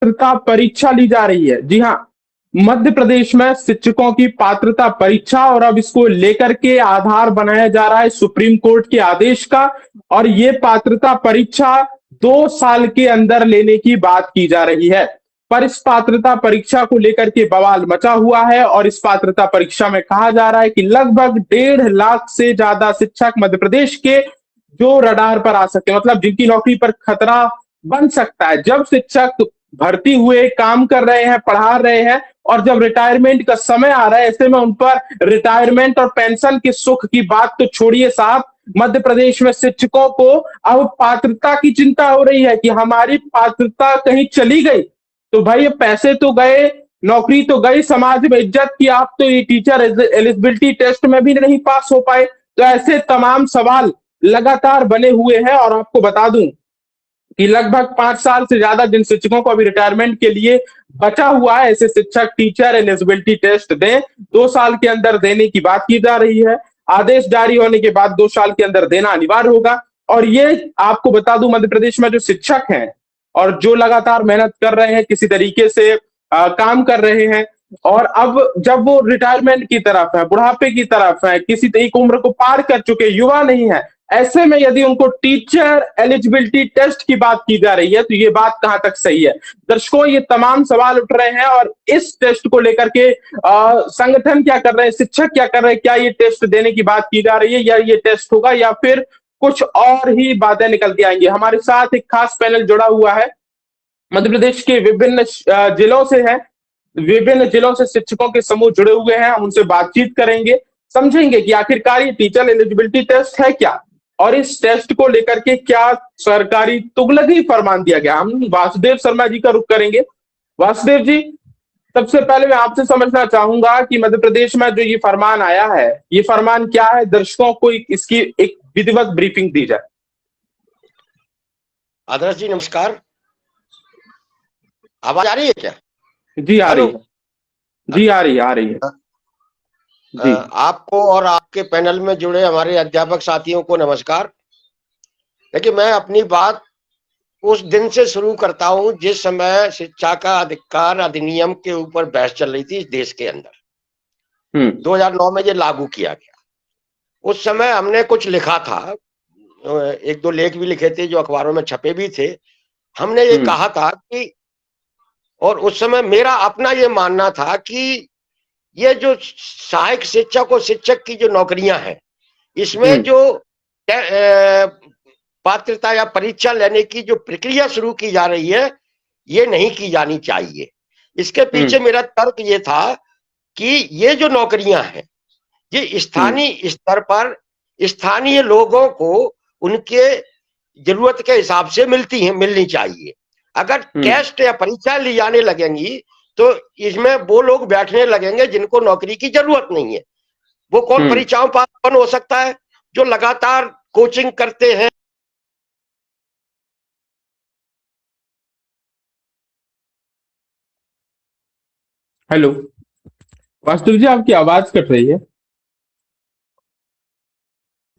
पात्रता परीक्षा ली जा रही है। जी हाँ, मध्य प्रदेश में शिक्षकों की पात्रता परीक्षा, और अब इसको लेकर के आधार बनाया जा रहा है सुप्रीम कोर्ट के आदेश का। और ये पात्रता परीक्षा 2 साल के अंदर लेने की बात की जा रही है। पर इस पात्रता परीक्षा को लेकर के बवाल मचा हुआ है, और इस पात्रता परीक्षा में कहा जा रहा है कि लगभग 1.5 लाख से ज्यादा शिक्षक मध्य प्रदेश के जो रडार पर आ सकते हैं, मतलब जिनकी नौकरी पर खतरा बन सकता है। जब शिक्षक भर्ती हुए, काम कर रहे हैं, पढ़ा रहे हैं, और जब रिटायरमेंट का समय आ रहा है, ऐसे में उन पर रिटायरमेंट और पेंशन के सुख की बात तो छोड़िए साहब, मध्य प्रदेश में शिक्षकों को अब पात्रता की चिंता हो रही है कि हमारी पात्रता कहीं चली गई तो भाई ये पैसे तो गए, नौकरी तो गई, समाज में इज्जत की। आप तो ये टीचर एलिजिबिलिटी टेस्ट में भी नहीं पास हो पाए। तो ऐसे तमाम सवाल लगातार बने हुए हैं। और आपको बता दूं कि लगभग 5 साल से ज्यादा जिन शिक्षकों को अभी रिटायरमेंट के लिए बचा हुआ है, ऐसे शिक्षक टीचर एलिजिबिलिटी टेस्ट दें, 2 साल के अंदर देने की बात की जा रही है। आदेश जारी होने के बाद 2 साल के अंदर देना अनिवार्य होगा। और ये आपको बता दूं, मध्य प्रदेश में जो शिक्षक हैं और जो लगातार मेहनत कर रहे हैं, किसी तरीके से काम कर रहे हैं, और अब जब वो रिटायरमेंट की तरफ है, बुढ़ापे की तरफ है, किसी एक उम्र को पार कर चुके, युवा नहीं है, ऐसे में यदि उनको टीचर एलिजिबिलिटी टेस्ट की बात की जा रही है तो ये बात कहां तक सही है। दर्शकों, ये तमाम सवाल उठ रहे हैं, और इस टेस्ट को लेकर के संगठन क्या कर रहे हैं, शिक्षक क्या कर रहे हैं, क्या ये टेस्ट देने की बात की जा रही है, या ये टेस्ट होगा, या फिर कुछ और ही बातें निकल के आएंगी। हमारे साथ एक खास पैनल जुड़ा हुआ है, मध्य प्रदेश के विभिन्न जिलों से है, विभिन्न जिलों से शिक्षकों के समूह जुड़े हुए हैं। हम उनसे बातचीत करेंगे, समझेंगे कि आखिरकार ये टीचर एलिजिबिलिटी टेस्ट है क्या, और इस टेस्ट को लेकर के क्या सरकारी तुगलकी फरमान दिया गया। हम वासुदेव शर्मा जी का रुख करेंगे। वासुदेव जी, सबसे पहले मैं आपसे समझना चाहूंगा कि मध्य प्रदेश में जो ये फरमान आया है, ये फरमान क्या है, दर्शकों को इसकी एक विधिवत ब्रीफिंग दी जाए। आदर्श जी नमस्कार, आवाज आ रही है क्या? जी आ रही है, जी आ रही है, आ रही है जी। आपको और आपके पैनल में जुड़े हमारे अध्यापक साथियों को नमस्कार। देखिए, मैं अपनी बात उस दिन से शुरू करता हूं जिस समय शिक्षा का अधिकार अधिनियम के ऊपर बहस चल रही थी इस देश के अंदर। 2009 में ये लागू किया गया। उस समय हमने कुछ लिखा था, 1-2 लेख भी लिखे थे जो अखबारों में छपे भी थे। हमने ये कहा था कि, और उस समय मेरा अपना ये मानना था कि ये जो सहायक शिक्षक और शिक्षक की जो नौकरियां हैं, इसमें जो पात्रता या परीक्षा लेने की जो प्रक्रिया शुरू की जा रही है, ये नहीं की जानी चाहिए। इसके पीछे मेरा तर्क ये था कि ये जो नौकरियां हैं, ये स्थानीय स्तर पर स्थानीय लोगों को उनके जरूरत के हिसाब से मिलनी चाहिए। अगर टेस्ट या परीक्षा ली जाने लगेंगी तो इसमें वो लोग बैठने लगेंगे जिनको नौकरी की जरूरत नहीं है। वो कौन परीक्षाओं पास कौन हो सकता है? जो लगातार कोचिंग करते हैं। हेलो वास्तु जी, आपकी आवाज कट रही है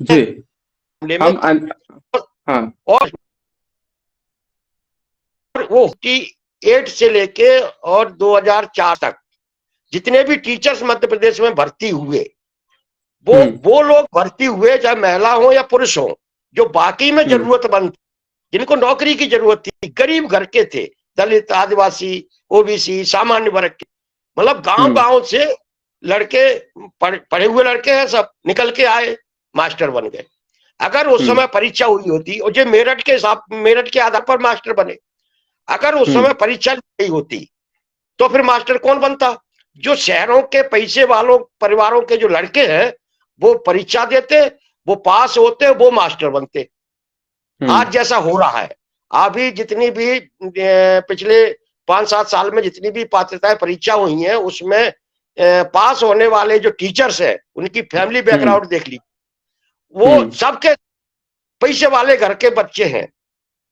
जी। हम हाँ, और वो 8 से लेके और 2004 तक जितने भी टीचर्स मध्य प्रदेश में भर्ती हुए, वो लोग भर्ती हुए, चाहे महिला हो या पुरुष हो, जो बाकी में जरूरतमंद, जिनको नौकरी की जरूरत थी, गरीब घर के थे, दलित, आदिवासी, ओबीसी, सामान्य वर्ग के, मतलब गांव-गांव से लड़के, पढ़े हुए लड़के हैं, सब निकल के आए, मास्टर बन गए। अगर उस समय परीक्षा हुई होती और जो मेरिट के आधार पर मास्टर बने, अगर उस समय परीक्षा नहीं होती तो फिर मास्टर कौन बनता? जो शहरों के पैसे वालों परिवारों के जो लड़के हैं, वो परीक्षा देते, वो पास होते, वो मास्टर बनते। आज जैसा हो रहा है, अभी जितनी भी पिछले 5-7 साल में जितनी भी पात्रताएं परीक्षा हुई हैं, उसमें पास होने वाले जो टीचर्स हैं, उनकी फैमिली बैकग्राउंड देख ली, वो सबके पैसे वाले घर के बच्चे हैं,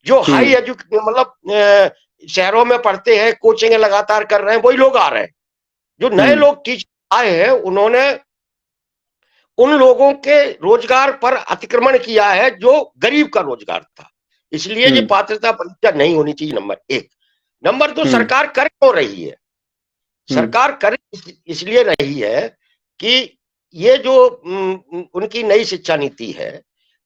जो हाई मतलब शहरों में पढ़ते हैं, कोचिंग लगातार कर रहे हैं, वही लोग आ रहे हैं। जो नए लोग टीचर आए हैं, उन्होंने उन लोगों के रोजगार पर अतिक्रमण किया है जो गरीब का रोजगार था। इसलिए ये पात्रता परीक्षा नहीं होनी चाहिए, नंबर 1। नंबर 2, सरकार कर क्यों रही है? सरकार कर इसलिए रही है कि ये जो उनकी नई शिक्षा नीति है,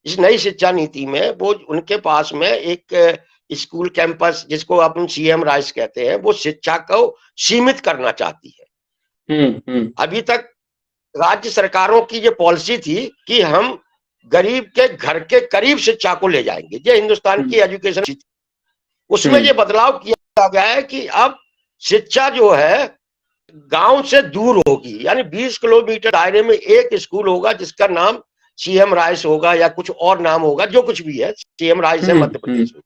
इस नई शिक्षा नीति में वो उनके पास में एक स्कूल कैंपस, जिसको अपन सीएम राइज कहते हैं, वो शिक्षा को सीमित करना चाहती है। अभी तक राज्य सरकारों की ये पॉलिसी थी कि हम गरीब के घर के करीब शिक्षा को ले जाएंगे, ये हिंदुस्तान की एजुकेशन थी। उसमें ये बदलाव किया गया है कि अब शिक्षा जो है गांव से दूर होगी, यानी 20 किलोमीटर दायरे में एक स्कूल होगा जिसका नाम सीएम राइस होगा या कुछ और नाम होगा, जो कुछ भी है, सीएम राइस है मध्य प्रदेश में।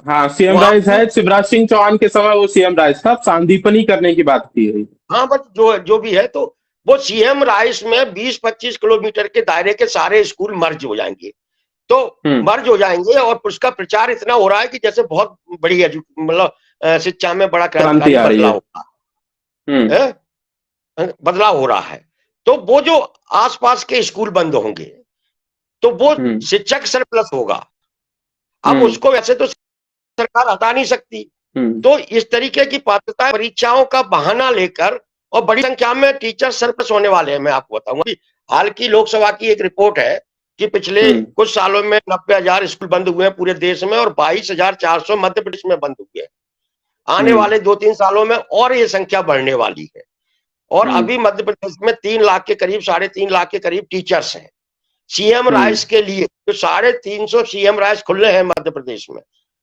हाँ, सीएम राइस है, शिवराज सिंह चौहान के समय वो सीएम राइस था, सांदीपनी करने की बात की गई। हाँ, बस जो भी है, तो वो सीएम राइस में 20-25 किलोमीटर के दायरे के सारे स्कूल मर्ज हो जाएंगे। तो मर्ज हो जाएंगे और उसका प्रचार इतना हो रहा है कि जैसे बहुत बड़ी मतलब शिक्षा में बड़ा क्रांतिकारी बदलाव हो रहा है। तो वो जो आसपास के स्कूल बंद होंगे तो वो शिक्षक सरप्लस होगा। अब उसको वैसे तो सरकार हटा नहीं सकती, तो इस तरीके की पात्रता परीक्षाओं का बहाना लेकर, और बड़ी संख्या में टीचर सरप्लस होने वाले हैं। मैं आपको बताऊंगा, हाल की लोकसभा की एक रिपोर्ट है कि पिछले कुछ सालों में 90,000 स्कूल बंद हुए हैं पूरे देश में, और 22,400 मध्य प्रदेश में बंद हुए हैं। आने वाले 2-3 सालों में और ये संख्या बढ़ने वाली है। और अभी मध्य प्रदेश में 3 लाख के करीब, 3.5 लाख के करीब टीचर्स हैं। सीएम राइस के लिए तो 350 सीएम राइस खुले हैं मध्य प्रदेश में।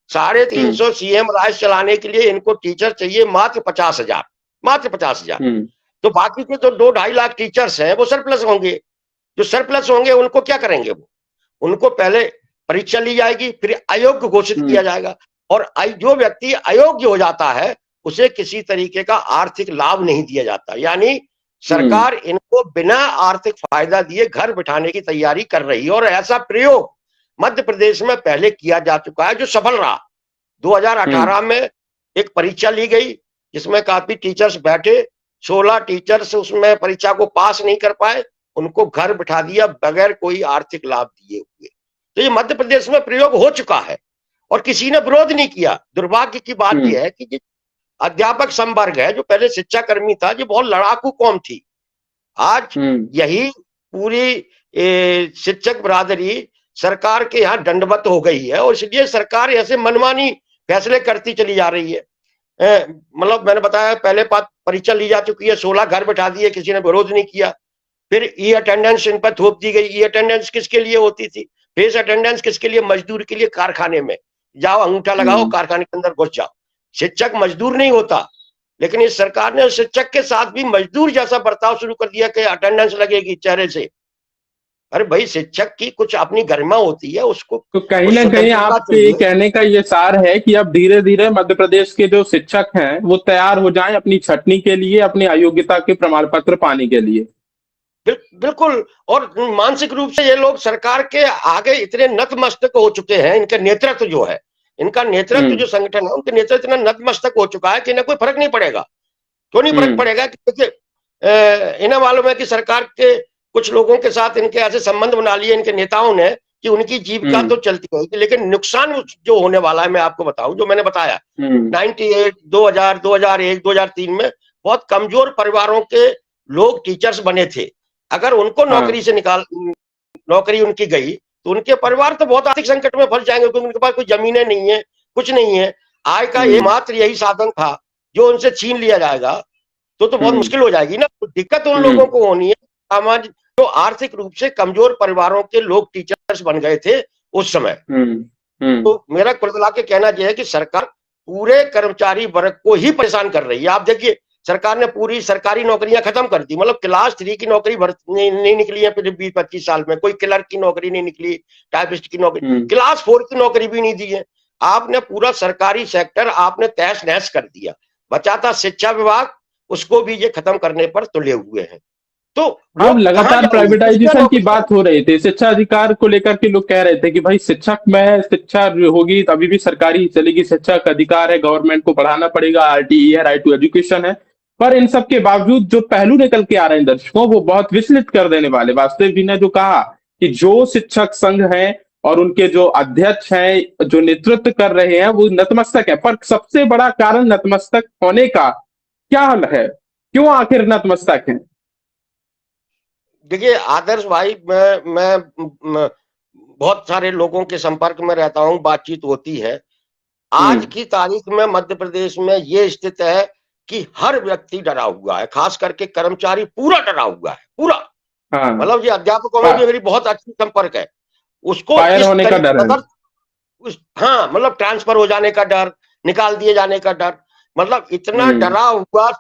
350 सीएम राइस चलाने के लिए इनको टीचर चाहिए मात्र 50,000, मात्र 50,000। तो बाकी के जो 2-2.5 लाख टीचर्स हैं वो सरप्लस होंगे। जो सरप्लस होंगे उनको क्या करेंगे? वो उनको पहले परीक्षा ली जाएगी, फिर अयोग्य घोषित किया जाएगा, और जो व्यक्ति अयोग्य हो जाता है उसे किसी तरीके का आर्थिक लाभ नहीं दिया जाता। यानी सरकार इनको बिना आर्थिक फायदा दिए घर बिठाने की तैयारी कर रही है। और ऐसा प्रयोग मध्य प्रदेश में पहले किया जा चुका है, जो सफल रहा। 2018 में एक परीक्षा ली गई जिसमें काफी टीचर्स बैठे, 16 टीचर्स उसमें परीक्षा को पास नहीं कर पाए, उनको घर बिठा दिया बगैर कोई आर्थिक लाभ दिए हुए। तो ये मध्य प्रदेश में प्रयोग हो चुका है और किसी ने विरोध नहीं किया। दुर्भाग्य की बात यह है कि अध्यापक संवर्ग है जो पहले शिक्षा कर्मी था, जो बहुत लड़ाकू कौम थी, आज यही पूरी शिक्षक बिरादरी सरकार के यहाँ दंडवत हो गई है, और इसलिए सरकार ऐसे मनमानी फैसले करती चली जा रही है। मतलब मैंने बताया, पहले परीक्षा ली जा चुकी है, 16 घर बैठा दिए, किसी ने विरोध नहीं किया। फिर ई अटेंडेंस इन पर थोप दी गई। ई अटेंडेंस किसके लिए होती थी? फेस अटेंडेंस किसके लिए? मजदूर के लिए। कारखाने में जाओ, अंगूठा लगाओ, कारखाने के अंदर घुस जाओ। शिक्षक मजदूर नहीं होता, लेकिन इस सरकार ने शिक्षक के साथ भी मजदूर जैसा बर्ताव शुरू कर दिया कि अटेंडेंस लगेगी चेहरे से। अरे भाई, शिक्षक की कुछ अपनी गरिमा होती है, उसको तो कहीं ना कहीं आपके कहने का ये सार है कि अब धीरे धीरे मध्य प्रदेश के जो शिक्षक हैं वो तैयार हो जाएं अपनी छटनी के लिए, अपनी अयोग्यता के प्रमाण पत्र पाने के लिए। बिल्कुल। और मानसिक रूप से ये लोग सरकार के आगे इतने नतमस्तक हो चुके हैं। इनका नेतृत्व जो है, इनका नेतृत्व जो संगठन है, उनके नेतृत्व इतना नतमस्तक हो चुका है कि इन्हें कोई फर्क नहीं पड़ेगा। क्यों नहीं फर्क पड़ेगा? क्योंकि इन्हें मालूम है कि सरकार के कुछ लोगों के साथ इनके ऐसे संबंध बना लिए इनके नेताओं ने कि उनकी जीविका तो चलती रहेगी, लेकिन नुकसान जो होने वाला है मैं आपको बताऊं, जो मैंने बताया 98, 2000, 2001, 2003 में बहुत कमजोर परिवारों के लोग टीचर्स बने थे। अगर उनको नौकरी से नौकरी उनकी गई तो उनके परिवार तो बहुत आर्थिक संकट में फंस जाएंगे, क्योंकि उनके पास कोई जमीनें नहीं है, कुछ नहीं है। आय का एकमात्र यही साधन था जो उनसे छीन लिया जाएगा तो बहुत मुश्किल हो जाएगी ना। तो दिक्कत उन लोगों को होनी है सामाजिक, जो आर्थिक रूप से कमजोर परिवारों के लोग टीचर्स बन गए थे उस समय। तो मेरा कुल मिला के कहना यह है कि सरकार पूरे कर्मचारी वर्ग को ही परेशान कर रही है। आप देखिए, सरकार ने पूरी सरकारी नौकरियां खत्म कर दी। मतलब क्लास 3 की नौकरी नहीं निकली है पिछले 20-25 साल में। कोई क्लर्क की नौकरी नहीं निकली, टाइपिस्ट की नौकरी, क्लास 4 की नौकरी भी नहीं दी है। आपने पूरा सरकारी सेक्टर आपने तहस नहस कर दिया। बचा था शिक्षा विभाग, उसको भी ये खत्म करने पर तुले हुए हैं। तो अब लगातार प्राइवेटाइजेशन की बात हो रही थी, शिक्षा अधिकार को लेकर के लोग कह रहे थे कि भाई शिक्षक में शिक्षा होगी तभी भी सरकारी चलेगी, शिक्षा का अधिकार है, गवर्नमेंट को बढ़ाना पड़ेगा, आरटीई है, राइट टू एजुकेशन है। पर इन सब के बावजूद जो पहलू निकल के आ रहे हैं दर्शकों, वो बहुत विचलित कर देने वाले। वास्तव जी ने जो कहा कि जो शिक्षक संघ है और उनके जो अध्यक्ष हैं, जो नेतृत्व कर रहे हैं, वो नतमस्तक है। पर सबसे बड़ा कारण नतमस्तक होने का क्या है? क्यों आखिर नतमस्तक है? देखिए आदर्श भाई, मैं बहुत सारे लोगों के संपर्क में रहता हूं, बातचीत होती है। आज हम्म। की तारीख में मध्य प्रदेश में ये स्थिति है कि हर व्यक्ति डरा हुआ है, खास करके कर्मचारी पूरा डरा हुआ है, पूरा। हाँ। मतलब ये अध्यापकों में भी फा, मेरी बहुत अच्छी संपर्क है। उसको फायर इस होने का डर तरीके है। अगर हाँ, मतलब ट्रांसफर हो जाने का डर, निकाल दिए जाने का डर, मतलब इतना हम्म। डरा हुआ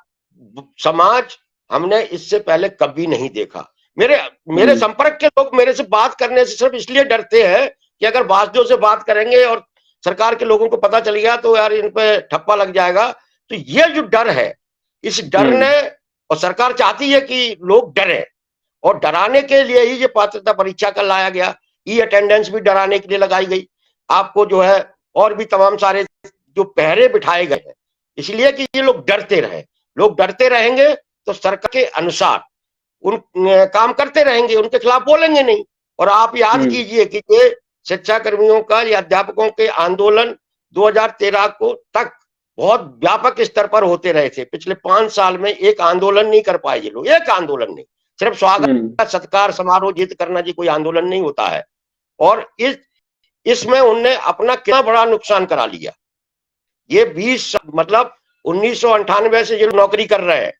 समाज हमने इससे पहले कभी नहीं देखा। मेरे मेरे हम्म। संपर्क के लोग मेरे से बात करने से सिर्फ इसलिए डरते हैं कि अगर बासजों से बात करेंगे और सरकार के लोगों को पता चल गया तो यार इन पे ठप्पा लग जाएगा। तो ये जो डर है, इस डर हम्म। ने, और सरकार चाहती है कि लोग डरे, और डराने के लिए ही ये पात्रता परीक्षा का लाया गया। ई अटेंडेंस भी डराने के लिए लगाई गई। आपको जो है और भी तमाम सारे जो पहरे बिठाए गए हैं, इसलिए कि ये लोग डरते रहे। लोग डरते रहेंगे तो सरकार के अनुसार उन काम करते रहेंगे, उनके खिलाफ बोलेंगे नहीं। और आप याद हम्म। कीजिए कि ये शिक्षा कर्मियों का या अध्यापकों के आंदोलन 2013 को तक बहुत व्यापक स्तर पर होते रहे थे। पिछले 5 साल में एक आंदोलन नहीं कर पाए ये लोग, एक आंदोलन नहीं। सिर्फ हम्म। स्वागत सत्कार समारोह जीत करना जी कोई आंदोलन नहीं होता है। और इसमें उनने अपना कितना बड़ा नुकसान करा लिया। ये 20 मतलब 1998 से ये नौकरी कर रहे हैं,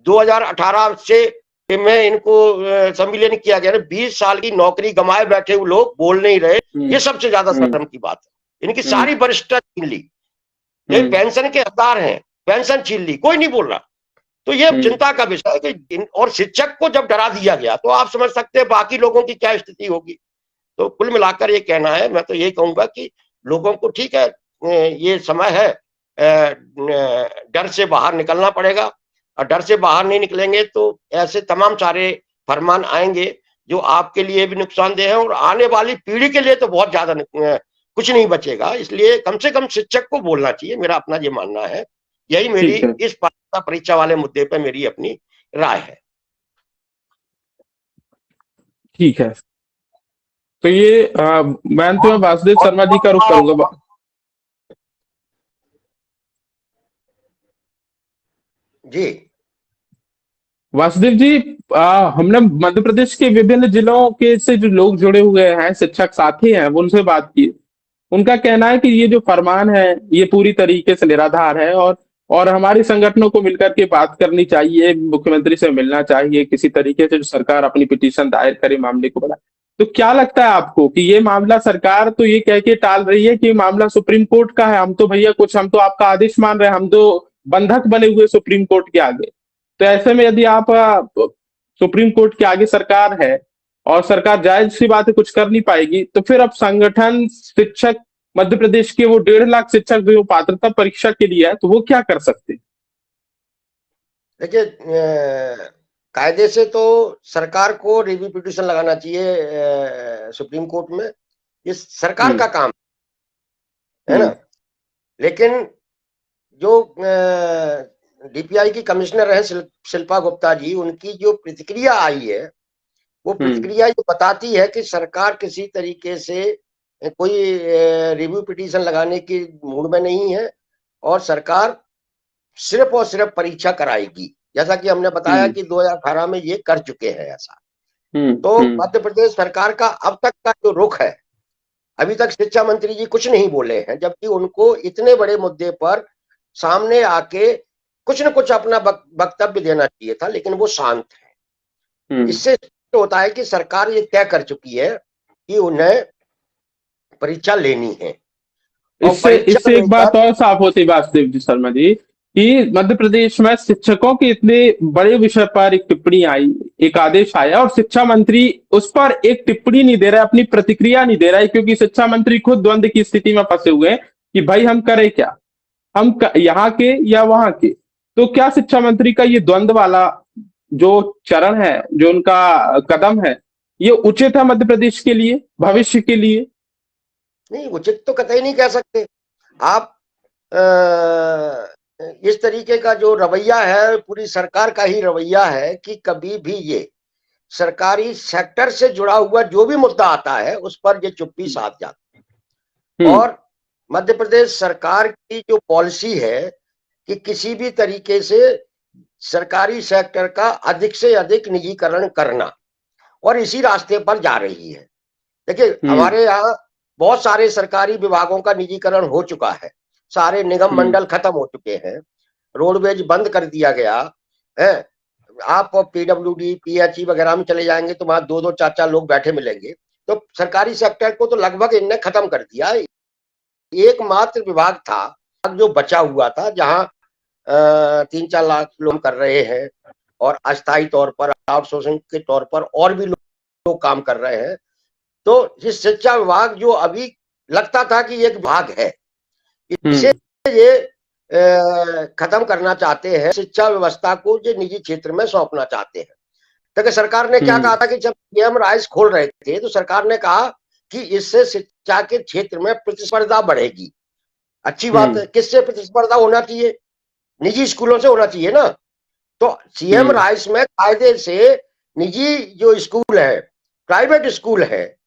2018 से में इनको संविलियन किया गया। 20 साल की नौकरी गंवाए बैठे हुए लोग बोल नहीं रहे। हम्म। ये सबसे ज्यादा हम्म। शर्म की बात है। इनकी हम्म। सारी वरिष्ठता छीन ली। ये हम्म। पेंशन के हकदार हैं, पेंशन छीन ली, कोई नहीं बोल रहा। तो ये हम्म। चिंता का विषय है कि और शिक्षक को जब डरा दिया गया तो आप समझ सकते हैं बाकी लोगों की क्या स्थिति होगी। तो कुल मिलाकर ये कहना है, मैं तो यही कहूंगा कि लोगों को ठीक है, ये समय है, डर से बाहर निकलना पड़ेगा। और डर से बाहर नहीं निकलेंगे तो ऐसे तमाम सारे फरमान आएंगे जो आपके लिए भी नुकसानदेह है और आने वाली पीढ़ी के लिए तो बहुत ज्यादा कुछ नहीं बचेगा। इसलिए कम से कम शिक्षक को बोलना चाहिए, मेरा अपना ये मानना है। यही मेरी ठीक है। इस पात्रता परीक्षा वाले मुद्दे पर मेरी अपनी राय है। ठीक है। तो ये मैं अंत में वासुदेव शर्मा जी का रुख करूंगा। जी वासुदेव जी, हमने मध्य प्रदेश के विभिन्न जिलों के से जो लोग जुड़े हुए हैं, शिक्षक साथी हैं, वो उनसे बात की। उनका कहना है कि ये जो फरमान है, ये पूरी तरीके से निराधार है, और हमारे संगठनों को मिलकर के बात करनी चाहिए, मुख्यमंत्री से मिलना चाहिए, किसी तरीके से जो सरकार अपनी पिटीशन दायर करे, मामले को बढ़ाए। तो क्या लगता है आपको कि ये मामला सरकार तो ये कह के टाल रही है कि मामला सुप्रीम कोर्ट का है, हम तो भैया कुछ, हम तो आपका आदेश मान रहे हैं, हम तो बंधक बने हुए सुप्रीम कोर्ट के आगे। तो ऐसे में यदि आप सुप्रीम कोर्ट के आगे सरकार है, और सरकार जायज सी बात है कुछ कर नहीं पाएगी, तो फिर अब संगठन शिक्षक मध्य प्रदेश के वो 1.5 लाख शिक्षक जो पात्रता परीक्षा के लिए है, तो वो क्या कर सकते हैं? देखिए, कायदे से तो सरकार को रिव्यू पिटीशन लगाना चाहिए सुप्रीम कोर्ट में। ये सरकार हम्म। का काम है ना। हम्म। लेकिन जो डीपीआई की कमिश्नर है शिल्पा गुप्ता जी, उनकी जो प्रतिक्रिया आई है, वो हम्म। प्रतिक्रिया ये बताती है कि सरकार किसी तरीके से कोई रिव्यू पिटीशन लगाने की मूड में नहीं है, और सरकार सिर्फ और सिर्फ परीक्षा कराएगी, जैसा कि हमने बताया हम्म। कि 2018 में ये कर चुके हैं ऐसा। हम्म। तो हम्म। मध्य प्रदेश सरकार का अब तक का जो रुख है, अभी तक शिक्षा मंत्री जी कुछ नहीं बोले हैं, जबकि उनको इतने बड़े मुद्दे पर सामने आके कुछ न कुछ अपना वक्तव्य देना चाहिए था, लेकिन वो शांत है। हम्म। इससे होता है कि सरकार ये तय कर चुकी है कि उन्हें परीक्षा लेनी है, और इससे परीक्षा इससे एक बात लेकर और साफ होती है वासुदेव जी शर्मा जी, कि मध्य प्रदेश में शिक्षकों के इतने बड़े विषय पर एक टिप्पणी आई, एक आदेश आया, और शिक्षा मंत्री उस पर एक टिप्पणी नहीं दे रहा है, अपनी प्रतिक्रिया नहीं दे रहा है, क्योंकि शिक्षा मंत्री खुद द्वंद की स्थिति में फंसे हुए हैं कि भाई हम करें क्या, यहाँ के या वहां के। तो क्या शिक्षा मंत्री का ये द्वंद वाला जो चरण है, जो उनका कदम है, ये उचित है मध्य प्रदेश के लिए, भविष्य के लिए? नहीं, उचित तो कतई नहीं कह सकते आप। इस तरीके का जो रवैया है, पूरी सरकार का ही रवैया है कि कभी भी ये सरकारी सेक्टर से जुड़ा हुआ जो भी मुद्दा आता है उस पर ये चुप्पी साध जाती है। और मध्य प्रदेश सरकार की जो पॉलिसी है कि किसी भी तरीके से सरकारी सेक्टर का अधिक से अधिक निजीकरण करना, और इसी रास्ते पर जा रही है। देखिए, हमारे यहाँ बहुत सारे सरकारी विभागों का निजीकरण हो चुका है, सारे निगम मंडल खत्म हो चुके हैं, रोडवेज बंद कर दिया गया है। आप पीडब्ल्यूडी, पीएचई वगैरह में चले जाएंगे तो वहां 2-2, 4-4 लोग बैठे मिलेंगे। तो सरकारी सेक्टर को तो लगभग इनने खत्म कर दिया। एकमात्र विभाग था जो बचा हुआ था, जहां 3-4 लाख लोग कर रहे हैं और अस्थायी तौर पर, आउटसोर्सिंग के तौर पर और भी लोग काम कर रहे हैं। तो ये शिक्षा विभाग जो अभी लगता था कि एक विभाग है, इसे ये खत्म करना चाहते हैं, शिक्षा व्यवस्था को ये निजी क्षेत्र में सौंपना चाहते हैं। क्योंकि सरकार ने क्या कहा था कि जब पीएम राइस खोल रहे थे तो सरकार ने कहा कि इससे शिक्षा के क्षेत्र में प्रतिस्पर्धा बढ़ेगी। अच्छी बात है, किससे प्रतिस्पर्धा होना चाहिए? निजी स्कूलों से होना चाहिए ना। तो सीएम राइस में कायदे से निजी जो स्कूल है, प्राइवेट स्कूल है,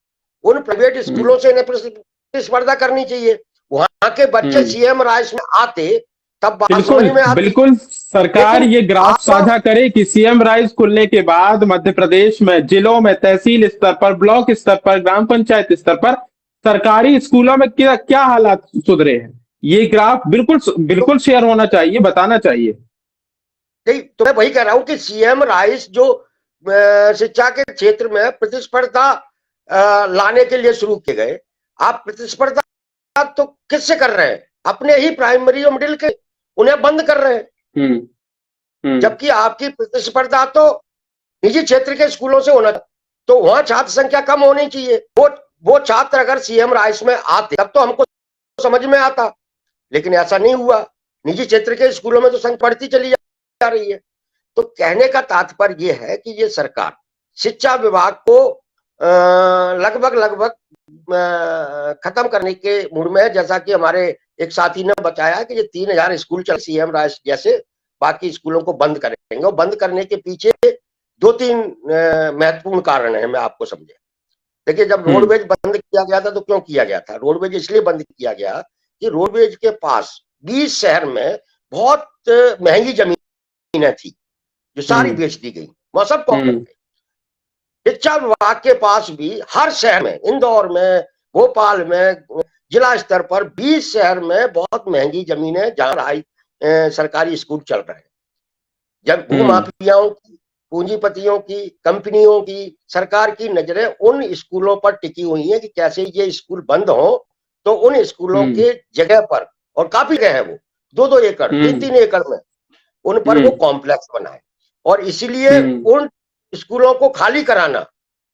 उन प्राइवेट स्कूलों से इन्हें प्रतिस्पर्धा करनी चाहिए। वहां के बच्चे सीएम राइस में आते तब बात समझ में आती। बिल्कुल सरकार ये ग्राफ साझा करे कि सीएम राइस खुलने के बाद मध्य प्रदेश में जिलों में, तहसील स्तर पर, ब्लॉक स्तर पर, ग्राम पंचायत स्तर पर सरकारी स्कूलों में क्या क्या हालात सुधरे हैं। ये ग्राफ बिल्कुल शेयर होना चाहिए, बताना चाहिए। नहीं तो मैं वही कह रहा हूं कि सीएम राइस जो शिक्षा के क्षेत्र में प्रतिस्पर्धा लाने के लिए शुरू किए गए, आप प्रतिस्पर्धा तो किससे कर रहे हैं? अपने ही प्राइमरी और मिडिल के, उन्हें बंद कर रहे हैं। जबकि आपकी प्रतिस्पर्धा तो निजी क्षेत्र के स्कूलों से होना, तो वहां छात्र संख्या कम होनी चाहिए। वो छात्र अगर सीएम राइस में आते तब तो हमको समझ में आता, लेकिन ऐसा नहीं हुआ। निजी क्षेत्र के स्कूलों में तो संख्या बढ़ती चली जा रही है। तो कहने का तात्पर्य यह है कि ये सरकार शिक्षा विभाग को लगभग खत्म करने के मूड में है। जैसा कि हमारे एक साथी ने बताया कि ये 3000 स्कूल चल सीएम राइस जैसे बाकी स्कूलों को बंद करेंगे। और बंद करने के पीछे 2-3 महत्वपूर्ण कारण है, मैं आपको समझे। देखिए, जब रोडवेज बंद किया गया था तो क्यों किया गया था? रोडवेज इसलिए बंद किया गया कि रोडवेज के पास 20 शहर में बहुत महंगी जमीनें थी जो सारी बेच दी गई, वह सब कॉन्ट्रैक्ट गई। शिक्षा विभाग के पास भी हर शहर में, इंदौर में, भोपाल में, जिला स्तर पर 20 शहर में बहुत महंगी जमीनें जहां सरकारी स्कूल चल रहे हैं। जब भूमाफियाओं की, पूंजीपतियों की, कंपनियों की, सरकार की नजरें उन स्कूलों पर टिकी हुई है कि कैसे ये स्कूल बंद हो, तो उन स्कूलों के जगह पर, और काफी जगह है वो 2-2 एकड़, 3-3 एकड़ में, उन पर वो कॉम्प्लेक्स बनाए। और इसीलिए उन स्कूलों को खाली कराना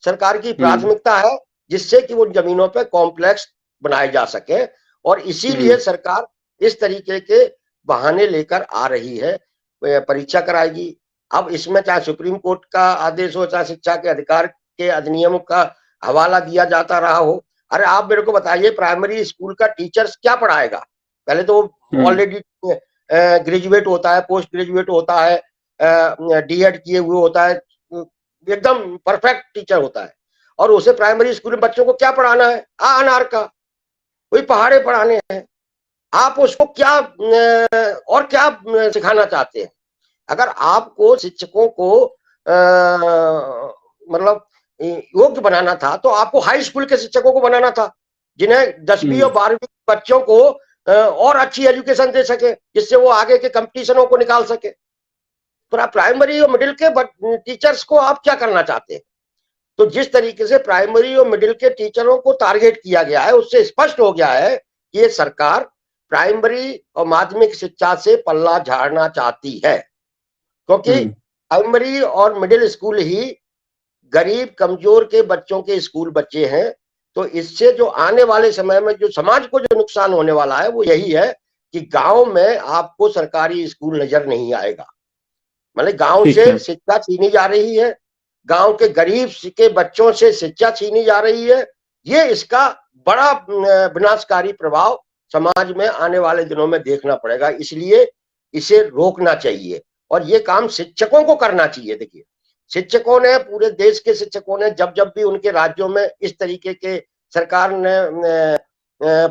सरकार की प्राथमिकता है, जिससे कि उन जमीनों पर कॉम्प्लेक्स बनाए जा सके। और इसीलिए सरकार इस तरीके के बहाने लेकर आ रही है, परीक्षा कराएगी। अब इसमें चाहे सुप्रीम कोर्ट का आदेश हो, चाहे शिक्षा के अधिकार के अधिनियम का हवाला दिया जाता रहा हो। अरे आप मेरे को बताइए, प्राइमरी स्कूल का टीचर्स क्या पढ़ाएगा? पहले तो ऑलरेडी ग्रेजुएट होता है, पोस्ट ग्रेजुएट होता है, डीएड किए हुए होता है, एकदम परफेक्ट टीचर होता है, और उसे प्राइमरी स्कूल में बच्चों को क्या पढ़ाना है? अनार का कोई पहाड़े पढ़ाने हैं। आप उसको क्या और क्या सिखाना चाहते हैं? अगर आपको शिक्षकों को मतलब योग्य बनाना था तो आपको हाई स्कूल के शिक्षकों को बनाना था, जिन्हें 10वीं और 12वीं बच्चों को और अच्छी एजुकेशन दे सके, जिससे वो आगे के कंपटीशनों को निकाल सके। तो आप प्राइमरी और मिडिल के टीचर्स को आप क्या करना चाहते हैं? तो जिस तरीके से प्राइमरी और मिडिल के टीचरों को टारगेट किया गया है, उससे स्पष्ट हो गया है कि ये सरकार प्राइमरी और माध्यमिक शिक्षा से पल्ला झाड़ना चाहती है, क्योंकि प्राइमरी और मिडिल स्कूल ही गरीब कमजोर के बच्चों के स्कूल बच्चे हैं। तो इससे जो आने वाले समय में जो समाज को जो नुकसान होने वाला है वो यही है कि गांव में आपको सरकारी स्कूल नजर नहीं आएगा। मतलब गांव से शिक्षा छीनी जा रही है, गांव के गरीब के बच्चों से शिक्षा छीनी जा रही है। ये इसका बड़ा विनाशकारी प्रभाव समाज में आने वाले दिनों में देखना पड़ेगा। इसलिए इसे रोकना चाहिए और ये काम शिक्षकों को करना चाहिए। देखिए, शिक्षकों ने, पूरे देश के शिक्षकों ने जब जब भी उनके राज्यों में इस तरीके के सरकार ने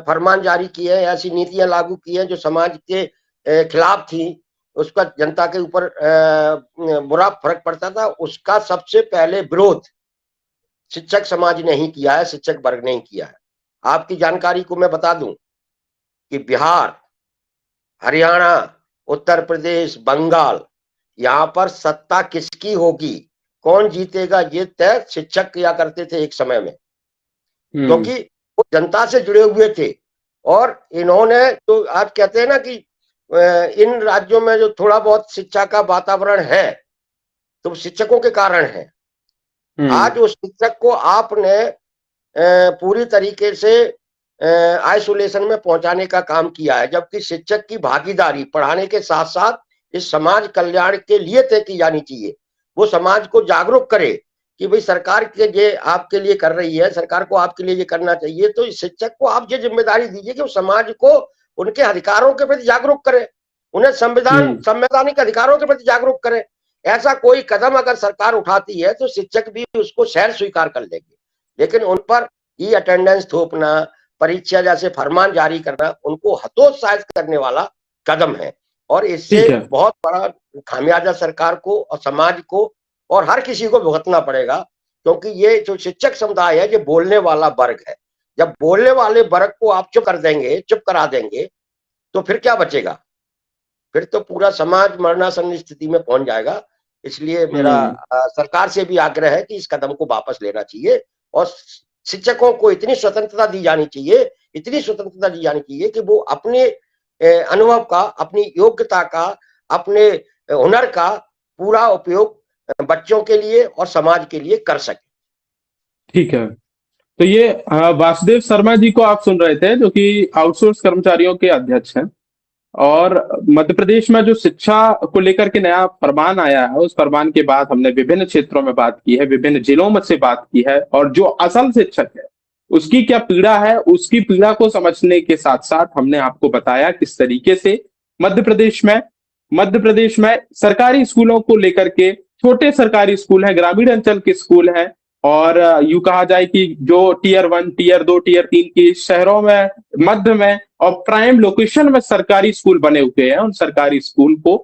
फरमान जारी किए हैं, ऐसी नीतियां लागू की हैं जो समाज के खिलाफ थी, उसका जनता के ऊपर बुरा फर्क पड़ता था, उसका सबसे पहले विरोध शिक्षक समाज ने ही किया है, शिक्षक वर्ग ने ही किया है। आपकी जानकारी को मैं बता दूं कि बिहार, हरियाणा, उत्तर प्रदेश, बंगाल, यहाँ पर सत्ता किसकी होगी, कौन जीतेगा, ये तय शिक्षक किया करते थे एक समय में, क्योंकि वो जनता से जुड़े हुए थे। और इन्होंने तो आज कहते हैं ना कि इन राज्यों में जो थोड़ा बहुत शिक्षा का वातावरण है तो शिक्षकों के कारण है। आज उस शिक्षक को आपने पूरी तरीके से आइसोलेशन में पहुंचाने का काम किया है, जबकि शिक्षक की भागीदारी पढ़ाने के साथ साथ इस समाज कल्याण के लिए तय की जानी चाहिए। वो समाज को जागरूक करे कि भाई सरकार के ये आपके लिए कर रही है, सरकार को आपके लिए ये करना चाहिए, तो इस शिक्षक को आप ये जिम्मेदारी दीजिए कि वो समाज को उनके अधिकारों के प्रति जागरूक करे, उन्हें संवैधानिक अधिकारों के प्रति जागरूक करे। ऐसा कोई कदम अगर सरकार उठाती है तो शिक्षक भी उसको शहर स्वीकार कर लेंगे, लेकिन उन पर ई अटेंडेंस थोपना, परीक्षा जैसे फरमान जारी करना उनको हतोत्साहित करने वाला कदम है, और इससे बहुत बड़ा खामियाजा सरकार को और समाज को और हर किसी को भुगतना पड़ेगा, क्योंकि ये जो शिक्षक समुदाय है ये बोलने वाला वर्ग है। जब बोलने वाले वर्ग को आप चुप कर देंगे, चुप करा देंगे, तो फिर क्या बचेगा, फिर तो पूरा समाज मरणासन्न स्थिति में पहुंच जाएगा। इसलिए मेरा सरकार से भी आग्रह है कि इस कदम को वापस लेना चाहिए और शिक्षकों को इतनी स्वतंत्रता दी जानी चाहिए, इतनी स्वतंत्रता दी जानी चाहिए कि वो अपने अनुभव का, अपनी योग्यता का, अपने हुनर का पूरा उपयोग बच्चों के लिए और समाज के लिए कर सके। ठीक है, तो ये वासुदेव शर्मा जी को आप सुन रहे थे, जो कि आउटसोर्स कर्मचारियों के अध्यक्ष हैं। और मध्य प्रदेश में जो शिक्षा को लेकर के नया फरमान आया है, उस फरमान के बाद हमने विभिन्न क्षेत्रों में बात की है, विभिन्न जिलों में से बात की है, और जो असल शिक्षक है उसकी क्या पीड़ा है, उसकी पीड़ा को समझने के साथ साथ हमने आपको बताया किस तरीके से मध्य प्रदेश में सरकारी स्कूलों को लेकर के, छोटे सरकारी स्कूल है, ग्रामीण अंचल के स्कूल है, और यूं कहा जाए कि जो टियर 1, टियर 2, टियर 3 की शहरों में, मध्य में और प्राइम लोकेशन में सरकारी स्कूल बने हुए हैं, उन सरकारी स्कूल को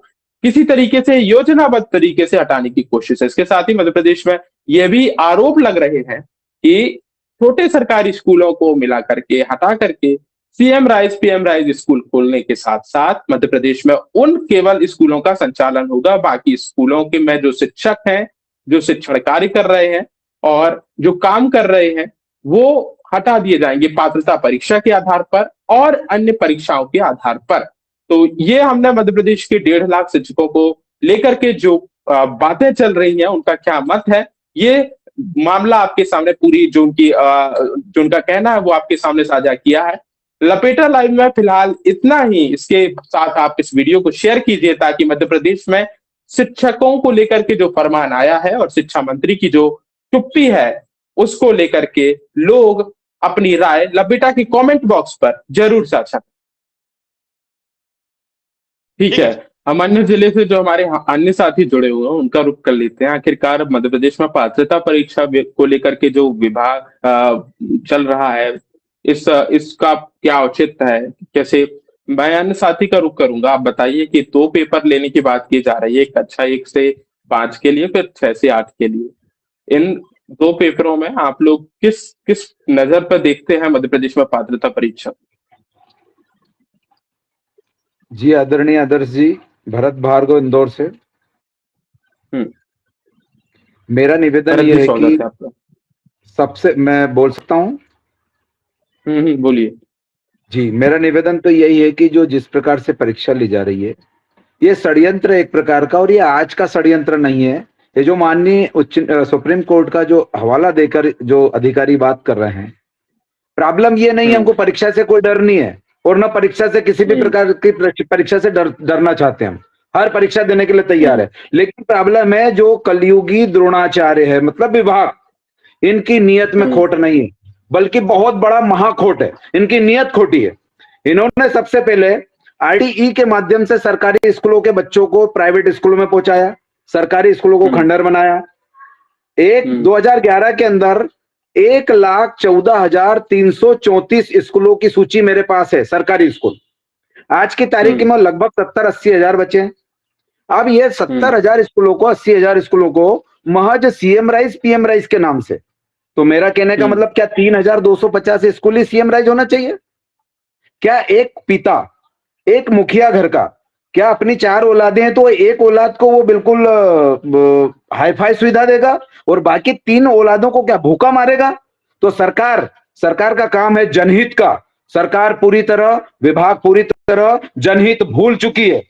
किसी तरीके से योजनाबद्ध तरीके से हटाने की कोशिश है। इसके साथ ही मध्य प्रदेश में यह भी आरोप लग रहे हैं कि छोटे सरकारी स्कूलों को मिला करके, हटा करके CM rise, PM rise school खोलने के साथ साथ मध्य प्रदेश में उन केवल स्कूलों का संचालन होगा, बाकी स्कूलों के में जो शिक्षक हैं, जो शिक्षण कार्य कर रहे हैं और जो काम कर रहे हैं, वो हटा दिए जाएंगे पात्रता परीक्षा के आधार पर और अन्य परीक्षाओं के आधार पर। तो ये हमने मध्य प्रदेश के 1.5 लाख शिक्षकों को लेकर के जो बातें चल रही हैं, उनका क्या मत है, ये मामला आपके सामने पूरी जो उनका कहना है वो आपके सामने साझा किया है। लपेटा लाइव में फिलहाल इतना ही। इसके साथ आप इस वीडियो को शेयर कीजिए ताकि मध्य प्रदेश में शिक्षकों को लेकर के जो फरमान आया है और शिक्षा मंत्री की जो चुप्पी है उसको लेकर के लोग अपनी राय लपेटा के कमेंट बॉक्स पर जरूर साझा। ठीक है, हम अन्य जिले से जो हमारे अन्य साथी जुड़े हुए हैं उनका रुख कर लेते हैं। आखिरकार मध्य प्रदेश में पात्रता परीक्षा को लेकर के जो विवाद चल रहा है, इसका क्या औचित्य है, कैसे? मैं अन्य साथी का रुख करूंगा। आप बताइए कि 2 पेपर लेने की बात की जा रही है, एक कक्षा 1 से 5 के लिए, फिर 6 से 8 के लिए। इन 2 पेपरों में आप लोग किस नजर पर देखते हैं मध्य प्रदेश में पात्रता परीक्षा? जी आदरणीय आदर्श जी, भरत भार्गव इंदौर से। मेरा निवेदन ये है कि सबसे, मैं बोल सकता हूँ? बोलिए जी। मेरा निवेदन तो यही है कि जो जिस प्रकार से परीक्षा ली जा रही है, ये षड्यंत्र एक प्रकार का, और ये आज का षड्यंत्र नहीं है। ये जो माननीय सुप्रीम कोर्ट का जो हवाला देकर जो अधिकारी बात कर रहे हैं, प्रॉब्लम ये नहीं है, हमको परीक्षा से कोई डर नहीं है और न परीक्षा से किसी भी प्रकार की परीक्षा से डरना चाहते हैं। हम हर परीक्षा देने के लिए तैयार है, लेकिन प्रॉब्लम है जो कलयुगी द्रोणाचार्य है, मतलब विभाग, इनकी नियत में खोट नहीं है, बल्कि बहुत बड़ा महाखोट है। इनकी नियत खोटी है। इन्होंने सबसे पहले आईडीई के माध्यम से सरकारी स्कूलों के बच्चों को प्राइवेट स्कूलों में पहुंचाया, सरकारी स्कूलों को खंडर बनाया, एक 2011 के अंदर 1,14,334 स्कूलों की सूची मेरे पास है, सरकारी स्कूल। आज की तारीख में लगभग 70-80 हजार बचे हैं। अब ये 70,000 स्कूलों को, 80,000 स्कूलों को महज सीएम राइज पीएम राइज के नाम से, तो मेरा कहने का मतलब क्या 3,250 स्कूल ही सीएम राइज होना चाहिए? क्या एक पिता, एक मुखिया घर का, क्या अपनी 4 औलादें हैं तो एक औलाद को वो बिल्कुल हाई फाई सुविधा देगा और बाकी 3 औलादों को क्या भूखा मारेगा? तो सरकार का काम है जनहित का। सरकार पूरी तरह, विभाग पूरी तरह जनहित भूल चुकी है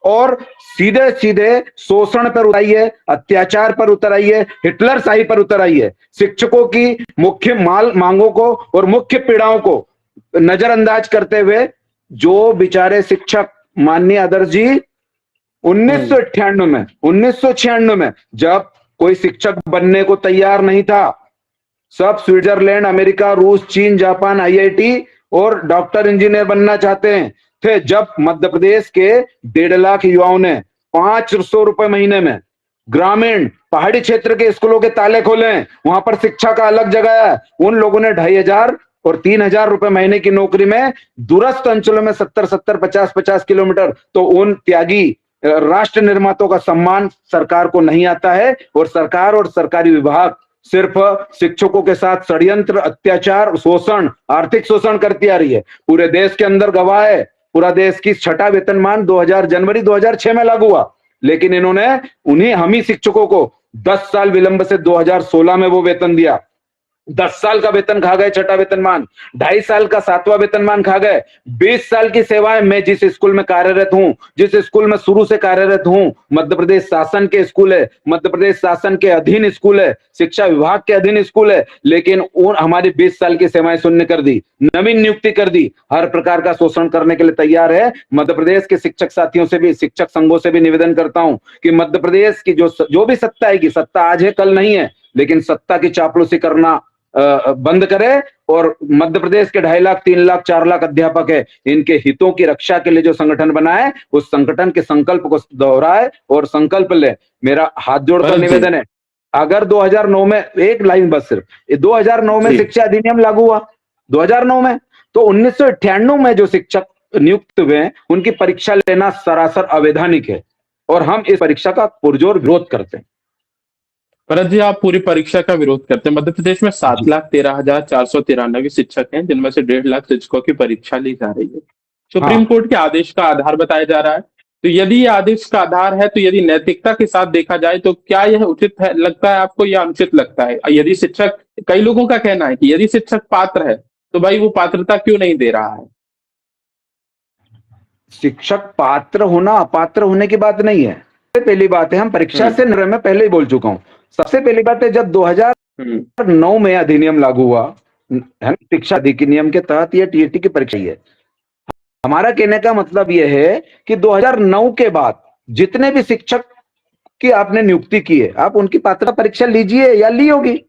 और सीधे सीधे शोषण पर उतर आई है, अत्याचार पर उतर आई है, हिटलर शाही पर उतर आई है। शिक्षकों की मुख्य मांगों को और मुख्य पीड़ाओं को नजरअंदाज करते हुए जो बेचारे शिक्षक, माननीय आदर्श जी, 1996 में जब कोई शिक्षक बनने को तैयार नहीं था, सब स्विट्जरलैंड, अमेरिका, रूस, चीन, जापान, आईआईटी और डॉक्टर इंजीनियर बनना चाहते हैं थे, जब मध्य प्रदेश के 1.5 लाख युवाओं ने 500 रुपए महीने में ग्रामीण पहाड़ी क्षेत्र के स्कूलों के ताले खोले, वहां पर शिक्षा का अलग जगह है, उन लोगों ने 2,500 और 3,000 रुपए महीने की नौकरी में दूरस्थ अंचलों में 70-70, 50-50 किलोमीटर, तो उन त्यागी राष्ट्र निर्माताओं का सम्मान सरकार को नहीं आता है और सरकार और सरकारी विभाग सिर्फ शिक्षकों के साथ षड्यंत्र, अत्याचार, शोषण, आर्थिक शोषण करती आ रही है। पूरे देश के अंदर गवाह है, पूरा देश की 6ठा वेतनमान जनवरी 2006 में लागू हुआ, लेकिन इन्होंने हम ही शिक्षकों को 10 साल विलंब से 2016 में वो वेतन दिया। 10 साल का वेतन खा गए 6ठा वेतनमान, 2.5 साल का 7वां वेतनमान खा गए। 20 साल की सेवाएं मैं जिस स्कूल में कार्यरत हूं, जिस स्कूल में शुरू से कार्यरत हूं, मध्य प्रदेश शासन के स्कूल है, मध्य प्रदेश शासन के अधीन स्कूल है, शिक्षा विभाग के अधीन स्कूल है, लेकिन हमारी 20 साल की सेवाएं शून्य कर दी, नवीन नियुक्ति कर दी, हर प्रकार का शोषण करने के लिए तैयार है। मध्य प्रदेश के शिक्षक साथियों से भी, शिक्षक संघों से भी निवेदन करता हूं कि मध्य प्रदेश की जो भी सत्ता आएगी, सत्ता आज है कल नहीं है, लेकिन सत्ता की चापलूसी करना बंद करे और मध्य प्रदेश के 2.5 लाख, 3 लाख, 4 लाख अध्यापक है, इनके हितों की रक्षा के लिए जो संगठन बनाए, उस संगठन के संकल्प को दोहराए और संकल्प ले। मेरा हाथ जोड़कर निवेदन है, अगर 2009 में, एक लाइन बस सिर्फ, 2009 में शिक्षा अधिनियम लागू हुआ 2009 में, तो 1998 में जो शिक्षक नियुक्त हुए उनकी परीक्षा लेना सरासर अवैधानिक है और हम इस परीक्षा का पुरजोर विरोध करते हैं। भरत जी, आप पूरी परीक्षा का विरोध करते हैं। मध्य प्रदेश में 7,13,493 शिक्षक हैं, जिनमें से 1.5 लाख शिक्षकों की परीक्षा ली जा रही है। सुप्रीम कोर्ट के आदेश का आधार बताया जा रहा है, तो यदि ये आदेश का आधार है, तो यदि नैतिकता के साथ देखा जाए तो क्या यह उचित है, लगता है आपको, या अनुचित लगता है? यदि शिक्षक, कई लोगों का कहना है कि यदि शिक्षक पात्र है तो भाई वो पात्रता क्यों नहीं दे रहा है? शिक्षक पात्र होना अपात्र होने की बात नहीं है। पहली बात है, हम परीक्षा से मैं पहले ही बोल चुका हूं। सबसे पहली बात है, जब 2009 में अधिनियम लागू हुआ है, शिक्षा अधिनियम के तहत यह टीईटी की परीक्षा है। हमारा कहने का मतलब यह है कि 2009 के बाद जितने भी शिक्षक की आपने नियुक्ति की है, आप उनकी पात्रता परीक्षा लीजिए या ली होगी।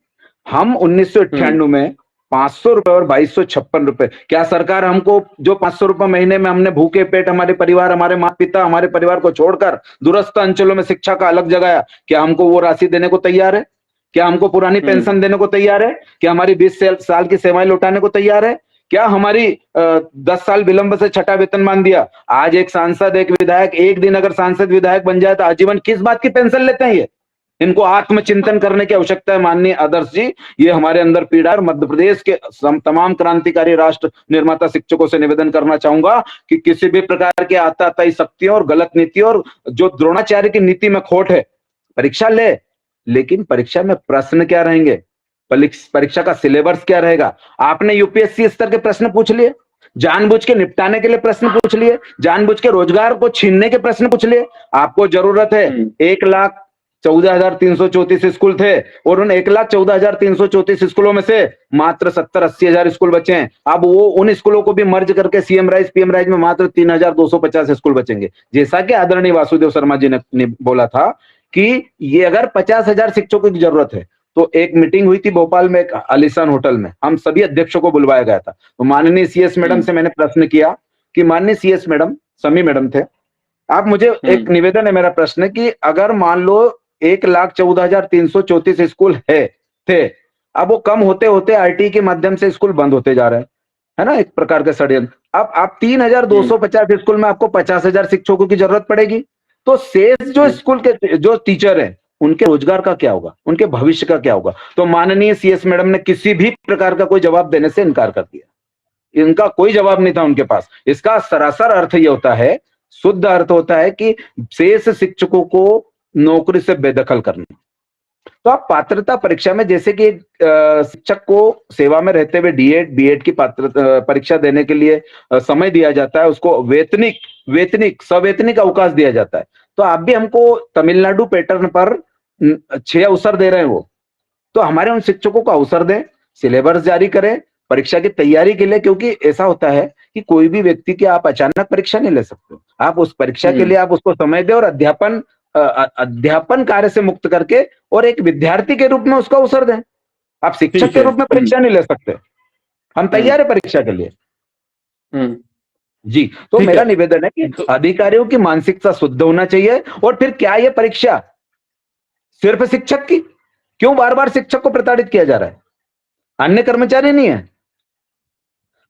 हम 1998 में 500 रुपए और 2,256 रुपए, क्या सरकार हमको जो 500 रुपए महीने में हमने भूखे पेट, हमारे परिवार, हमारे माता पिता, हमारे परिवार को छोड़कर दूरस्थ अंचलों में शिक्षा का अलग जगाया, क्या हमको वो राशि देने को तैयार है? क्या हमको पुरानी पेंशन देने को तैयार है? क्या हमारी 20 साल की सेवाएं लौटाने को तैयार है? क्या हमारी 10 साल विलंब से 6ठा वेतनमान दिया? आज एक सांसद, एक विधायक, एक दिन अगर सांसद विधायक बन जाए तो आजीवन किस बात की पेंशन लेते हैं? ये इनको आत्मचिंतन करने की आवश्यकता है। माननीय आदर्श जी, ये हमारे अंदर पीड़ा है। मध्य प्रदेश के तमाम क्रांतिकारी राष्ट्र निर्माता शिक्षकों से निवेदन करना चाहूंगा कि किसी भी प्रकार के आताताई शक्तियों और गलत नीति और जो द्रोणाचार्य की नीति में खोट है, परीक्षा ले, लेकिन परीक्षा में प्रश्न क्या रहेंगे, परीक्षा का सिलेबस क्या रहेगा? आपने यूपीएससी स्तर के प्रश्न पूछ लिए, जानबूझ के निपटाने के लिए प्रश्न पूछ लिए, जानबूझ के रोजगार को छीनने के प्रश्न पूछ लिए। आपको जरूरत है, 1,14,334 स्कूल थे और उन 1,14,334 स्कूलों में से मात्र 70-80 हजार स्कूल बचे हैं। अब वो उन स्कूलों को भी मर्ज करके सीएम राइज पीएम राइज में मात्र 3,250 स्कूल बचेंगे। जैसा कि आदरणीय वासुदेव शर्मा जी ने बोला था कि ये अगर 50,000 शिक्षकों की जरूरत है, तो एक मीटिंग हुई थी भोपाल में एक आलीशान होटल में, हम सभी अध्यक्षों को बुलवाया गया था। तो माननीय सीएस मैडम से मैंने प्रश्न किया कि माननीय सीएस मैडम, समी मैडम थे, आप मुझे एक निवेदन है, मेरा प्रश्न है कि अगर मान लो 1,14,334 स्कूल थे। अब वो कम होते होते आरटी के माध्यम से स्कूल बंद होते जा रहे हैं, है ना, एक प्रकार का षड्यंत्र। अब आप 3,250 स्कूल में आपको 50,000 शिक्षकों की जरूरत पड़ेगी, तो शेष जो स्कूल के जो टीचर हैं उनके रोजगार का क्या होगा, उनके भविष्य का क्या होगा? तो माननीय सीएस मैडम ने किसी भी प्रकार का कोई जवाब देने से इनकार कर दिया। इनका कोई जवाब नहीं था उनके पास। इसका सरासर अर्थ ये होता है, शुद्ध अर्थ होता है कि शेष शिक्षकों को नौकरी से बेदखल करना। तो आप पात्रता परीक्षा में, जैसे कि शिक्षक को सेवा में रहते हुए डीएड बीएड की पात्रता परीक्षा देने के लिए समय दिया जाता है, उसको वेतनिक सवैतनिक अवकाश दिया जाता है। तो आप भी हमको तमिलनाडु पैटर्न पर 6 अवसर दे रहे हैं वो, तो हमारे उन शिक्षकों को अवसर दें, सिलेबस जारी करें परीक्षा की तैयारी के लिए। क्योंकि ऐसा होता है कि कोई भी व्यक्ति की आप अचानक परीक्षा नहीं ले सकते, आप उस परीक्षा के लिए आप उसको समय दें और अध्यापन कार्य से मुक्त करके और एक विद्यार्थी के रूप में उसको अवसर दें। आप शिक्षक के रूप में परीक्षा नहीं ले सकते। हम तैयार है परीक्षा के लिए जी। तो मेरा निवेदन है कि अधिकारियों की मानसिकता शुद्ध होना चाहिए। और फिर क्या ये परीक्षा सिर्फ शिक्षक की, क्यों बार बार शिक्षक को प्रताड़ित किया जा रहा है, अन्य कर्मचारी नहीं है?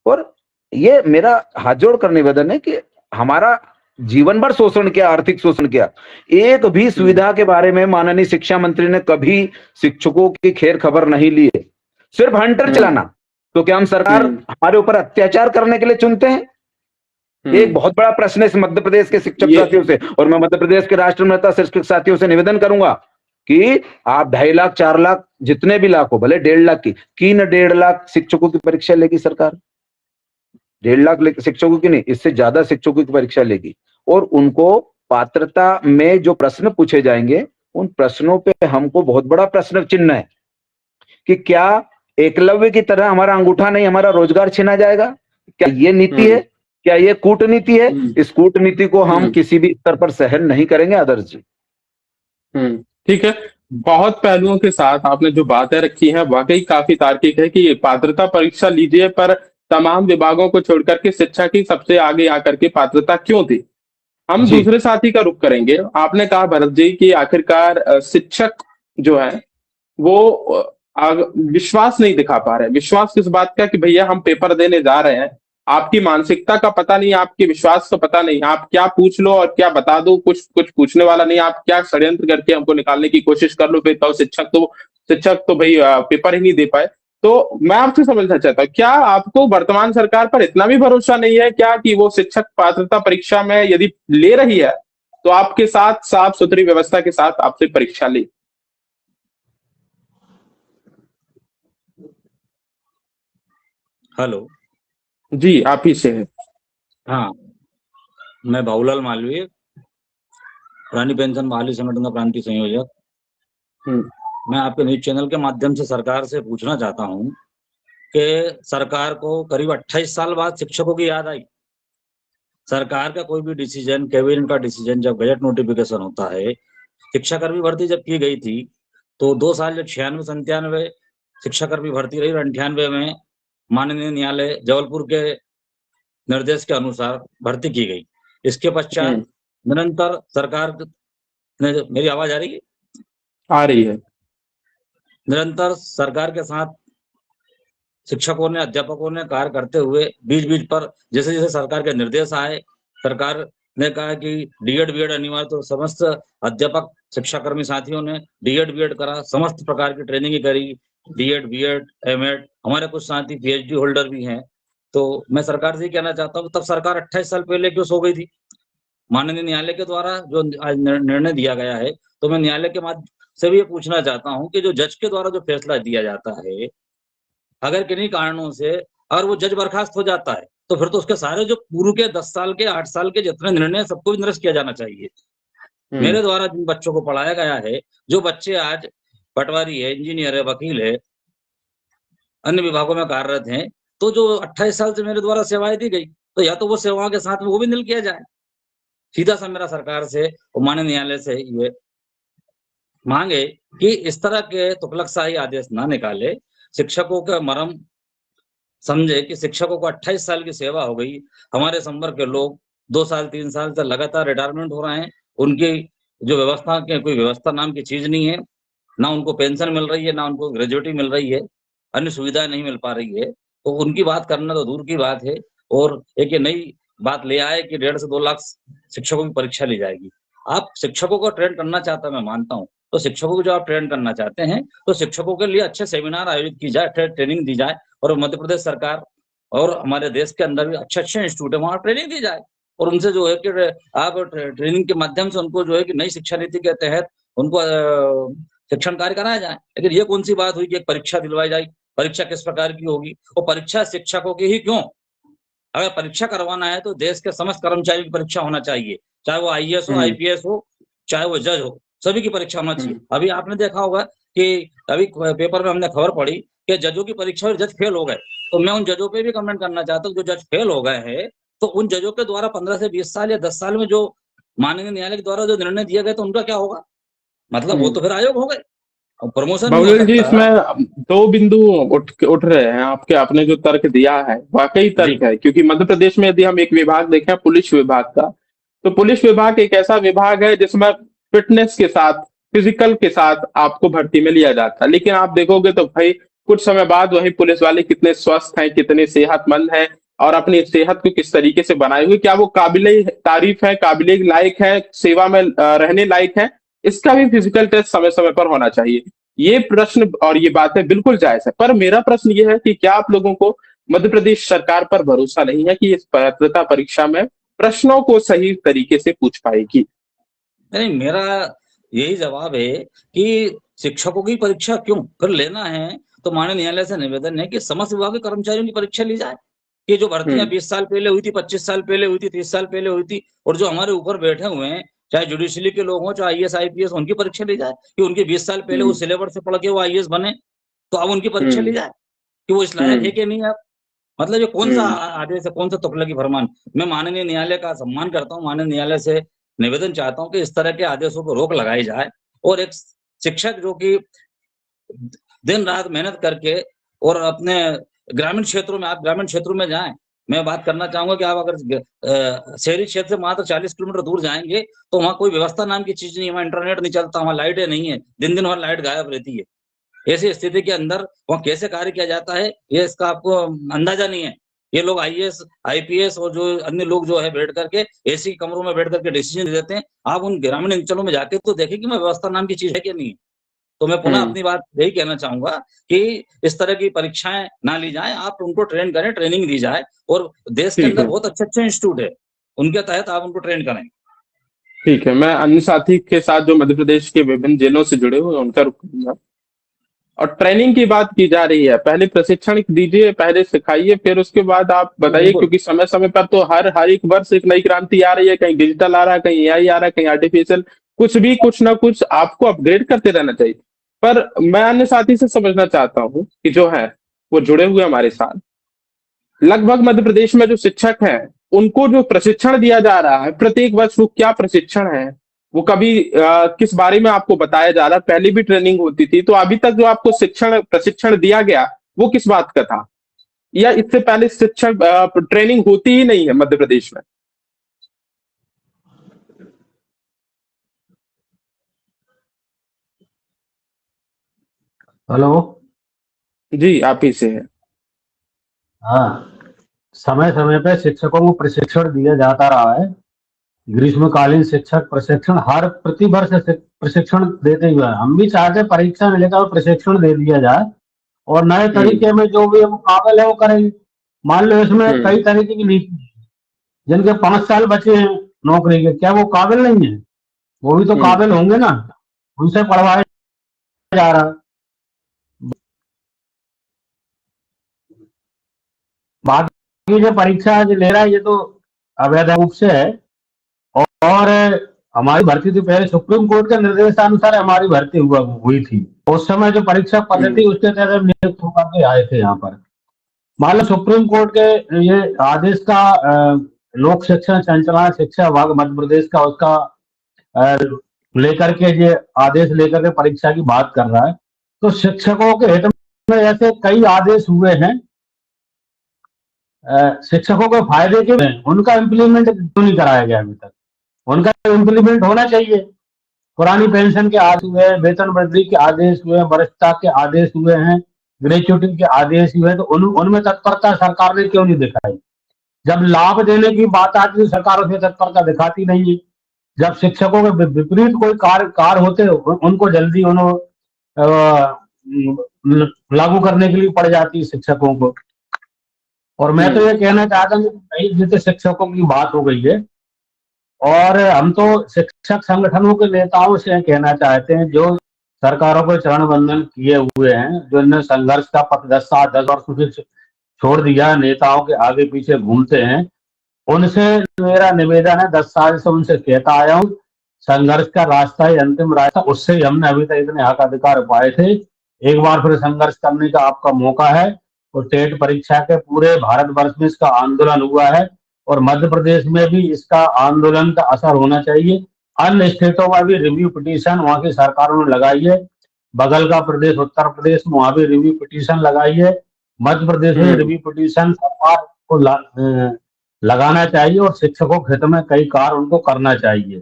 और ये मेरा हाथ जोड़कर निवेदन है कि हमारा जीवन भर शोषण किया, आर्थिक शोषण किया, एक भी सुविधा के बारे में माननीय शिक्षा मंत्री ने कभी शिक्षकों की खैर खबर नहीं ली है, सिर्फ हंटर चलाना। तो क्या हम सरकार हमारे ऊपर अत्याचार करने के लिए चुनते हैं? एक बहुत बड़ा प्रश्न है इस मध्य प्रदेश के शिक्षक साथियों से, और मैं मध्य प्रदेश के राष्ट्र नेता शिक्षक साथियों से निवेदन करूंगा कि आप 2.5 लाख 4 लाख जितने भी लाख हो, भले 1.5 लाख की 1.5 लाख शिक्षकों की परीक्षा लेगी सरकार, 1.5 लाख शिक्षकों की नहीं, इससे ज्यादा शिक्षकों की परीक्षा लेगी। और उनको पात्रता में जो प्रश्न पूछे जाएंगे, उन प्रश्नों पे हमको बहुत बड़ा प्रश्न चिन्ह है कि क्या एकलव्य की तरह हमारा अंगूठा नहीं, हमारा रोजगार छीना जाएगा? क्या ये नीति है? क्या ये कूटनीति है? इस कूटनीति को हम किसी भी स्तर पर सहन नहीं करेंगे आदर्श जी। ठीक है, बहुत पहलुओं के साथ आपने जो बातें रखी हैं वाकई काफी तार्किक है कि पात्रता परीक्षा लीजिए, पर तमाम विभागों को छोड़कर के शिक्षा की सबसे आगे आकर के पात्रता क्यों थी? हम दूसरे साथी का रुख करेंगे। आपने कहा भरत जी कि आखिरकार शिक्षक जो है वो विश्वास नहीं दिखा पा रहे। विश्वास किस बात का? कि भैया हम पेपर देने जा रहे हैं, आपकी मानसिकता का पता नहीं, आपके विश्वास का पता नहीं, आप क्या पूछ लो और क्या बता दो, कुछ पूछने वाला नहीं, आप क्या षड्यंत्र करके हमको निकालने की कोशिश कर लो, फिर तो शिक्षक तो भाई पेपर ही नहीं दे पाए। तो मैं आपसे समझना चाहता हूँ, क्या आपको वर्तमान सरकार पर इतना भी भरोसा नहीं है क्या कि वो शिक्षक पात्रता परीक्षा में यदि ले रही है तो आपके साथ साफ सुथरी व्यवस्था के साथ आपसे परीक्षा ले? हेलो जी, आप ही से हैं। हाँ, मैं बाबूलाल मालवीय, पुरानी पेंशन बहाली संगठन का प्रांतीय संयोजक। मैं आपके न्यूज चैनल के माध्यम से सरकार से पूछना चाहता हूं कि सरकार को करीब 28 साल बाद शिक्षकों की याद आई। सरकार का कोई भी डिसीजन, कैबिनेट का डिसीजन, जब गजट नोटिफिकेशन होता है, शिक्षाकर्मी भर्ती जब की गई थी तो 2 साल जब 96-97 शिक्षाकर्मी भर्ती रही और 98 में माननीय न्यायालय जबलपुर के निर्देश के अनुसार भर्ती की गई। इसके पश्चात निरंतर सरकार ने, मेरी आवाज आ रही है? आ रही है। निरंतर सरकार के साथ शिक्षकों ने, अध्यापकों ने कार्य करते हुए बीच बीच पर जैसे जैसे सरकार के निर्देश आए, सरकार ने कहा कि डीएड बीएड अनिवार्य, तो समस्त अध्यापक शिक्षाकर्मी साथियों ने डीएड बीएड करा, समस्त प्रकार की ट्रेनिंग करी, डीएड बीएड एमएड। हमारे कुछ साथी पीएचडी होल्डर भी हैं। तो मैं सरकार से कहना चाहता हूँ, तब सरकार 28 साल पहले क्यों सो गई थी? माननीय न्यायालय के द्वारा जो आज निर्णय दिया गया है, तो मैं न्यायालय के माध्यम से भी ये पूछना चाहता हूँ कि जो जज के द्वारा जो फैसला दिया जाता है, अगर किन्हीं कारणों से अगर वो जज बर्खास्त हो जाता है, तो फिर तो उसके सारे जो पूर्व के 10 साल के 8 साल के जितने निर्णय सबको भी निरस्त किया जाना चाहिए। मेरे द्वारा जिन बच्चों को पढ़ाया गया है, जो बच्चे आज पटवारी है, इंजीनियर है, वकील है, अन्य विभागों में कार्यरत हैं, तो जो 28 साल से मेरे द्वारा सेवाएं दी गई, तो या तो वो सेवाओं के साथ में वो भी निल किया जाए। सीधा सा मेरा सरकार से और माननीय न्यायालय से ये मांगे कि इस तरह के तुगलकशाही आदेश ना निकाले, शिक्षकों का मर्म समझे कि शिक्षकों को 28 साल की सेवा हो गई। हमारे संवर्ग के लोग 2 साल 3 साल से लगातार रिटायरमेंट हो रहे हैं, उनकी जो व्यवस्था के कोई व्यवस्था नाम की चीज नहीं है, ना उनको पेंशन मिल रही है, ना उनको ग्रेजुएटी मिल रही है, अन्य सुविधाएं नहीं मिल पा रही है, तो उनकी बात करना तो दूर की बात है। और एक ये नई बात ले आए कि 1.5 से 2 लाख शिक्षकों की परीक्षा ली जाएगी। आप शिक्षकों को ट्रेन करना चाहता है, मैं मानता हूँ, तो शिक्षकों को जो आप ट्रेन करना चाहते हैं, तो शिक्षकों के लिए अच्छे सेमिनार आयोजित की जाए, ट्रेनिंग दी जाए, और मध्य प्रदेश सरकार और हमारे देश के अंदर भी अच्छे इंस्टीट्यूट है, वहां ट्रेनिंग दी जाए, और उनसे जो है कि आप ट्रेनिंग के माध्यम से उनको जो है कि नई शिक्षा नीति के तहत उनको शिक्षण कार्य कराया जाए। लेकिन ये कौन सी बात हुई कि एक परीक्षा दिलवाई जाए, परीक्षा किस प्रकार की होगी, और परीक्षा शिक्षकों की ही क्यों? अगर परीक्षा करवाना है तो देश के समस्त कर्मचारियों की परीक्षा होना चाहिए, चाहे वो IAS हो, IPS हो, चाहे वो जज हो, सभी की परीक्षा होना चाहिए। अभी आपने देखा होगा कि अभी पेपर में हमने खबर पढ़ी कि जजों की परीक्षा में जज फेल हो गए, तो मैं उन जजों पे भी कमेंट करना चाहता हूँ, जो जज फेल हो गए हैं, तो उन जजों के द्वारा 15 से 20 साल या 10 साल में जो माननीय न्यायालय के द्वारा जो निर्णय दिए गए, तो उनका क्या होगा? मतलब वो तो फिर आयोग हो गए, प्रमोशन नहीं हो बहुल जी, सकता। इसमें दो बिंदु उठ रहे हैं। आपके आपने जो तर्क दिया है वाकई तर्क है, क्योंकि मध्य प्रदेश में यदि हम एक विभाग देखें पुलिस विभाग का, तो पुलिस विभाग एक ऐसा विभाग है जिसमें फिटनेस के साथ, फिजिकल के साथ आपको भर्ती में लिया जाता है। लेकिन आप देखोगे तो भाई कुछ समय बाद वही पुलिस वाले कितने स्वस्थ हैं, कितने सेहतमंद हैं, और अपनी सेहत को किस तरीके से बनाए हुए, क्या वो काबिले तारीफ है, काबिले लायक है, सेवा में रहने लायक है, इसका भी फिजिकल टेस्ट समय समय पर होना चाहिए। ये प्रश्न और ये बातें बिल्कुल जायज है, पर मेरा प्रश्न ये है कि क्या आप लोगों को मध्य प्रदेश सरकार पर भरोसा नहीं है कि इस पात्रता परीक्षा में प्रश्नों को सही तरीके से पूछ पाएगी? नहीं, मेरा यही जवाब है कि शिक्षकों की परीक्षा क्यों फिर लेना है, तो माननीय न्यायालय से निवेदन है कि समस्त विभाग के कर्मचारियों की परीक्षा ली जाए। कि जो भर्तियां 20 साल पहले हुई थी, 25 साल पहले हुई थी, 30 साल पहले हुई थी, और जो हमारे ऊपर बैठे हुए हैं, चाहे जुडिशरी के लोग हों, चाहे IAS IPS, उनकी परीक्षा ली जाए कि उनके 20 साल पहले वो सिलेबस से पढ़ के वो IAS बने, तो अब उनकी परीक्षा ली जाए कि वो इस लायक है कि नहीं। अब मतलब ये कौन सा आदेश है, कौन सा तुगलकी फरमान? मैं माननीय न्यायालय का सम्मान करता हूँ, माननीय न्यायालय से निवेदन चाहता हूँ कि इस तरह के आदेशों पर रोक लगाई जाए, और एक शिक्षक जो कि दिन रात मेहनत करके और अपने ग्रामीण क्षेत्रों में, आप ग्रामीण क्षेत्रों में जाएं, मैं बात करना चाहूंगा कि आप अगर शहरी क्षेत्र से मात्र 40 किलोमीटर दूर जाएंगे, तो वहाँ कोई व्यवस्था नाम की चीज नहीं है, वहाँ इंटरनेट नहीं चलता, वहाँ लाइटें नहीं है, दिन दिन वहाँ लाइट गायब रहती है। ऐसी स्थिति के अंदर वहाँ कैसे कार्य किया जाता है, ये इसका आपको अंदाजा नहीं है। ये लोग IAS IPS और जो अन्य लोग जो है बैठ करके AC कमरों में बैठ करके डिसीजन देते हैं। आप उन ग्रामीण अंचलों में जाके तो देखें कि मैं व्यवस्था नाम की चीज है कि नहीं। तो मैं पुनः अपनी बात यही कहना चाहूंगा कि इस तरह की परीक्षाएं ना ली जाएं, आप उनको ट्रेन करें, ट्रेनिंग दी जाए, और देश के अंदर बहुत अच्छे इंस्टीट्यूट है, उनके तहत आप उनको ट्रेन करें। ठीक है, मैं अन्य साथी के साथ जो मध्य प्रदेश के विभिन्न जिलों से जुड़े हुए उनका रुख करूंगा। और ट्रेनिंग की बात की जा रही है, पहले प्रशिक्षण दीजिए, पहले सिखाइए, फिर उसके बाद आप बताइए, क्योंकि समय समय पर तो हर एक वर्ष एक नई क्रांति आ रही है, कहीं डिजिटल आ रहा है, कहीं AI आ रहा है, कहीं आर्टिफिशियल, कुछ ना कुछ आपको अपग्रेड करते रहना चाहिए। पर मैं अन्य साथी से समझना चाहता हूँ कि जो है वो जुड़े हुए हमारे साथ, लगभग मध्य प्रदेश में जो शिक्षक हैं उनको जो प्रशिक्षण दिया जा रहा है प्रत्येक वर्ष, वो क्या प्रशिक्षण है, वो कभी किस बारे में आपको बताया जा रहा है? पहले भी ट्रेनिंग होती थी, तो अभी तक जो आपको प्रशिक्षण दिया गया वो किस बात का था, या इससे पहले शिक्षण ट्रेनिंग होती ही नहीं है मध्य प्रदेश में? हेलो। जी, आप ही से है। हाँ, समय समय पे शिक्षकों को प्रशिक्षण दिया जाता रहा है। ग्रीष्मकालीन शिक्षक प्रशिक्षण हर प्रतिवर्ष प्रशिक्षण देते हुए हम भी चाहते परीक्षा में लेकर प्रशिक्षण दे दिया जाए, और नए तरीके में जो भी हम काबिल है वो करेंगे। मान लो इसमें कई तरीके की नीति है, जिनके 5 साल बचे हैं नौकरी के, क्या वो काबिल नहीं है? वो भी तो काबिल होंगे ना, उनसे पढ़वाया जा रहा है। बाकी जो परीक्षा जो ले रहा है ये तो अवैध रूप से है, और हमारी भर्ती तो पहले सुप्रीम कोर्ट के निर्देशानुसार हमारी भर्ती हुई थी। उस समय जो परीक्षा पद्धति उसके तहत नियुक्त होकर के आए थे यहाँ पर। मान लो सुप्रीम कोर्ट के ये आदेश का लोक शिक्षण संचालन शिक्षा विभाग मध्य प्रदेश का उसका लेकर के ये आदेश लेकर के परीक्षा की बात कर रहा है, तो शिक्षकों के हित में ऐसे कई आदेश हुए हैं, शिक्षकों के फायदे के, उनका इम्प्लीमेंट क्यों नहीं कराया गया अभी तक? उनका इम्प्लीमेंट होना चाहिए। पुरानी पेंशन के आदेश हुए हैं, वेतन वृद्धि के आदेश हुए हैं, वरिष्ठता के आदेश हुए हैं, ग्रेच्युटी के आदेश हुए हैं, तो उनमें तत्परता सरकार ने क्यों नहीं दिखाई? जब लाभ देने की बात आती है तो सरकार उसमें तत्परता दिखाती नहीं है। जब शिक्षकों के विपरीत कोई कार्य होते उनको जल्दी लागू करने के लिए पड़ जाती है शिक्षकों को। और मैं तो ये कहना चाहता हूँ कि जितने शिक्षकों की बात हो गई है, और हम तो शिक्षक संगठनों के नेताओं से कहना चाहते हैं जो सरकारों को चरण वंदन किए हुए हैं, जो इन्होंने संघर्ष का पथ 10 वर्षों से छोड़ दिया, नेताओं के आगे पीछे घूमते हैं, उनसे मेरा निवेदन है, 10 साल से उनसे कहता आया हूँ, संघर्ष का रास्ता ही अंतिम रास्ता, उससे ही हमने अभी तक इतने हक अधिकार पाए थे। एक बार फिर संघर्ष करने का आपका मौका है। और टेट परीक्षा के पूरे भारतवर्ष में इसका आंदोलन हुआ है, और मध्य प्रदेश में भी इसका आंदोलन का असर होना चाहिए। अन्य स्टेटों में भी रिव्यू पिटीशन वहां की सरकारों ने लगाई है। बगल का प्रदेश उत्तर प्रदेश में, वहां भी रिव्यू पिटीशन लगाई है। मध्य प्रदेश में रिव्यू पिटीशन सरकार को लगाना चाहिए, और शिक्षकों के हित में कई कार्य उनको करना चाहिए।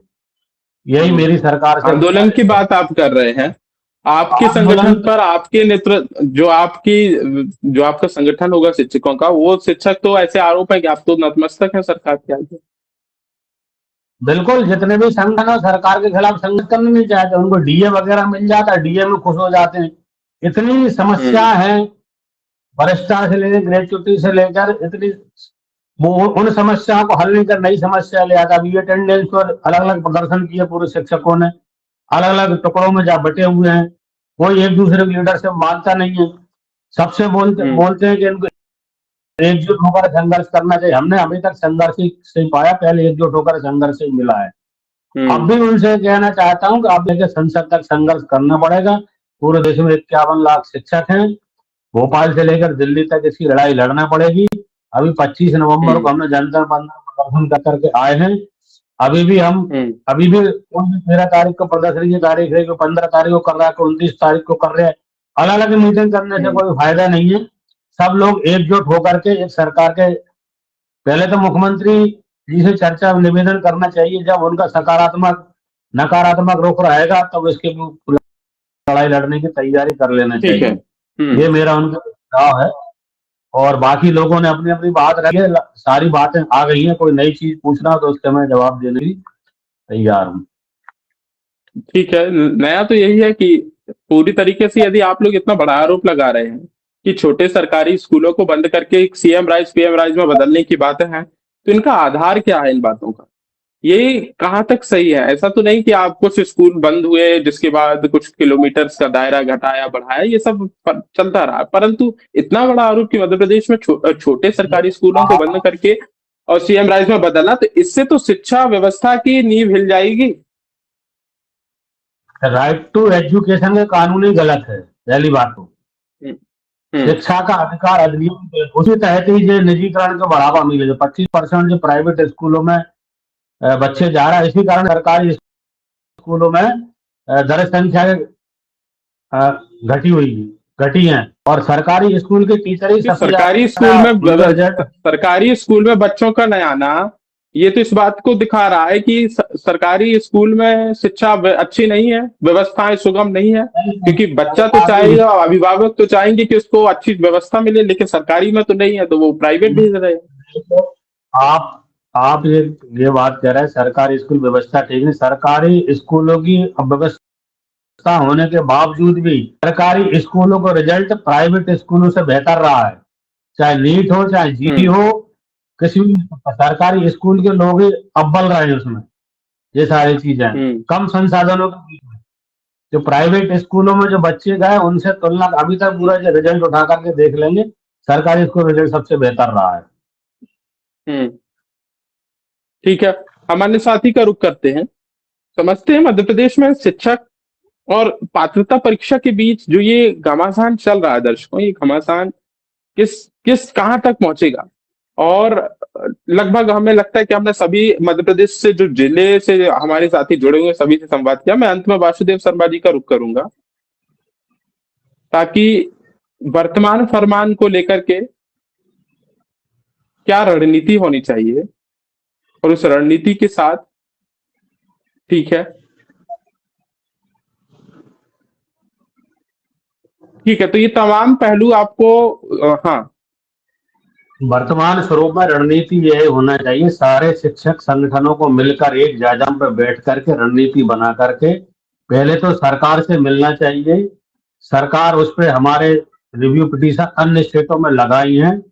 यही मेरी सरकार से आंदोलन की बात आप कर रहे हैं। आपके संगठन पर आपके नेतृत्व जो आपका संगठन होगा शिक्षकों का, वो शिक्षक तो ऐसे आरोप है कि आप तो नतमस्तक हैं सरकार के आगे। बिल्कुल, जितने भी संगठन है सरकार के खिलाफ संघर्ष करना नहीं चाहते, उनको डीए वगैरह मिल जाता है, डीए में खुश हो जाते हैं। इतनी समस्या है, भ्रष्टाचार से लेकर ग्रेच्युटी से लेकर इतनी, वो उन समस्याओं को हल नहीं कर नई समस्या ले आता। अभी अटेंडेंस पर अलग अलग प्रदर्शन किए पूरे शिक्षकों ने, अलग अलग टुकड़ों में जा बटे हुए हैं, कोई एक दूसरे के लीडर से मानता नहीं है, सबसे बोलते हैं कि इनको एकजुट होकर संघर्ष करना चाहिए। हमने अभी तक संघर्ष से पाया, पहले एकजुट होकर संघर्ष से मिला है। अब भी उनसे कहना चाहता हूँ कि आप लेकर संसद तक संघर्ष करना पड़ेगा। पूरे देश में 51 लाख शिक्षक हैं, भोपाल से लेकर दिल्ली तक इसकी लड़ाई लड़ना पड़ेगी। अभी 25 नवंबर को हमने जंतर मंतर प्रदर्शन कर करके आए हैं। अभी भी 13 तारीख को प्रदर्शन की तारीख है, 15 तारीख को कर रहा है, 29 तारीख को कर रहे हैं। अलग अलग मीटिंग करने से कोई फायदा नहीं है। सब लोग एकजुट होकर के एक सरकार के, पहले तो मुख्यमंत्री जी से चर्चा निवेदन करना चाहिए। जब उनका सकारात्मक नकारात्मक रुख रहेगा तब इसके लड़ाई लड़ने की तैयारी कर लेना चाहिए। ये मेरा उनका सुझाव है। और बाकी लोगों ने अपनी अपनी बात रखी है, सारी बातें आ गई हैं। कोई नई चीज पूछना तो उसके मैं जवाब देने की तैयार हूँ। ठीक है, नया तो यही है कि पूरी तरीके से यदि आप लोग इतना बड़ा आरोप लगा रहे हैं कि छोटे सरकारी स्कूलों को बंद करके सीएम राइज में बदलने की बातें हैं, तो इनका आधार क्या है इन बातों का? ये कहाँ तक सही है? ऐसा तो नहीं कि आप कुछ स्कूल बंद हुए जिसके बाद कुछ किलोमीटर का दायरा घटाया बढ़ाया, ये सब चलता रहा, परंतु इतना बड़ा आरोप कि मध्य प्रदेश में छोटे सरकारी स्कूलों को बंद करके और सीएम राइज में बदलना, तो इससे तो शिक्षा व्यवस्था की नींव हिल जाएगी। राइट टू एजुकेशन का कानून ही गलत है, पहली बात तो। शिक्षा का अधिकार अधिनियम उसी तहत ही जो निजीकरण को बढ़ावा मिले, जो 25% जो प्राइवेट स्कूलों में बच्चे जा रहा है, इसी कारण सरकारी स्कूलों में दर संख्या घटी है। और सरकारी स्कूल के टीचर ही सरकारी स्कूल में बच्चों का नहीं आना, ये तो इस बात को दिखा रहा है कि सरकारी स्कूल में शिक्षा अच्छी नहीं है, व्यवस्थाएं सुगम नहीं है। क्योंकि बच्चा तो चाहेगा, अभिभावक तो चाहेंगे कि उसको अच्छी व्यवस्था मिले, लेकिन सरकारी में तो नहीं है, तो वो प्राइवेट भेज रहे हैं। आप ये बात कह रहे हैं सरकारी स्कूल व्यवस्था ठीक है। सरकारी स्कूलों की व्यवस्था होने के बावजूद भी सरकारी स्कूलों का रिजल्ट प्राइवेट स्कूलों से बेहतर रहा है। चाहे नीट हो, चाहे जीई हो, किसी भी सरकारी स्कूल के लोग ही अव्वल रहे हैं उसमें। ये सारी चीजें कम संसाधनों के बीच में जो प्राइवेट स्कूलों में जो बच्चे गए उनसे तुलना अभी तक पूरा रिजल्ट उठा करके देख लेंगे, सरकारी स्कूल रिजल्ट सबसे बेहतर रहा है। ठीक है, हमारे साथी का रुख करते हैं। समझते हैं मध्य प्रदेश में शिक्षक और पात्रता परीक्षा के बीच जो ये घमासान चल रहा है दर्शकों, ये घमासान किस कहां तक पहुंचेगा? और लगभग हमें लगता है कि हमने सभी मध्य प्रदेश से जो जिले से हमारे साथी जुड़े हुए सभी से संवाद किया। मैं अंत में वासुदेव शर्मा जी का रुख करूंगा ताकि वर्तमान फरमान को लेकर के क्या रणनीति होनी चाहिए और उस रणनीति के साथ, ठीक है, ठीक है, तो ये तमाम पहलू आपको हाँ वर्तमान स्वरूप में रणनीति यह होना चाहिए, सारे शिक्षक संगठनों को मिलकर एक जायजाम पर बैठ करके रणनीति बना करके पहले तो सरकार से मिलना चाहिए। सरकार उस पर हमारे रिव्यू पिटीशन अन्य स्टेटों में लगाई हैं,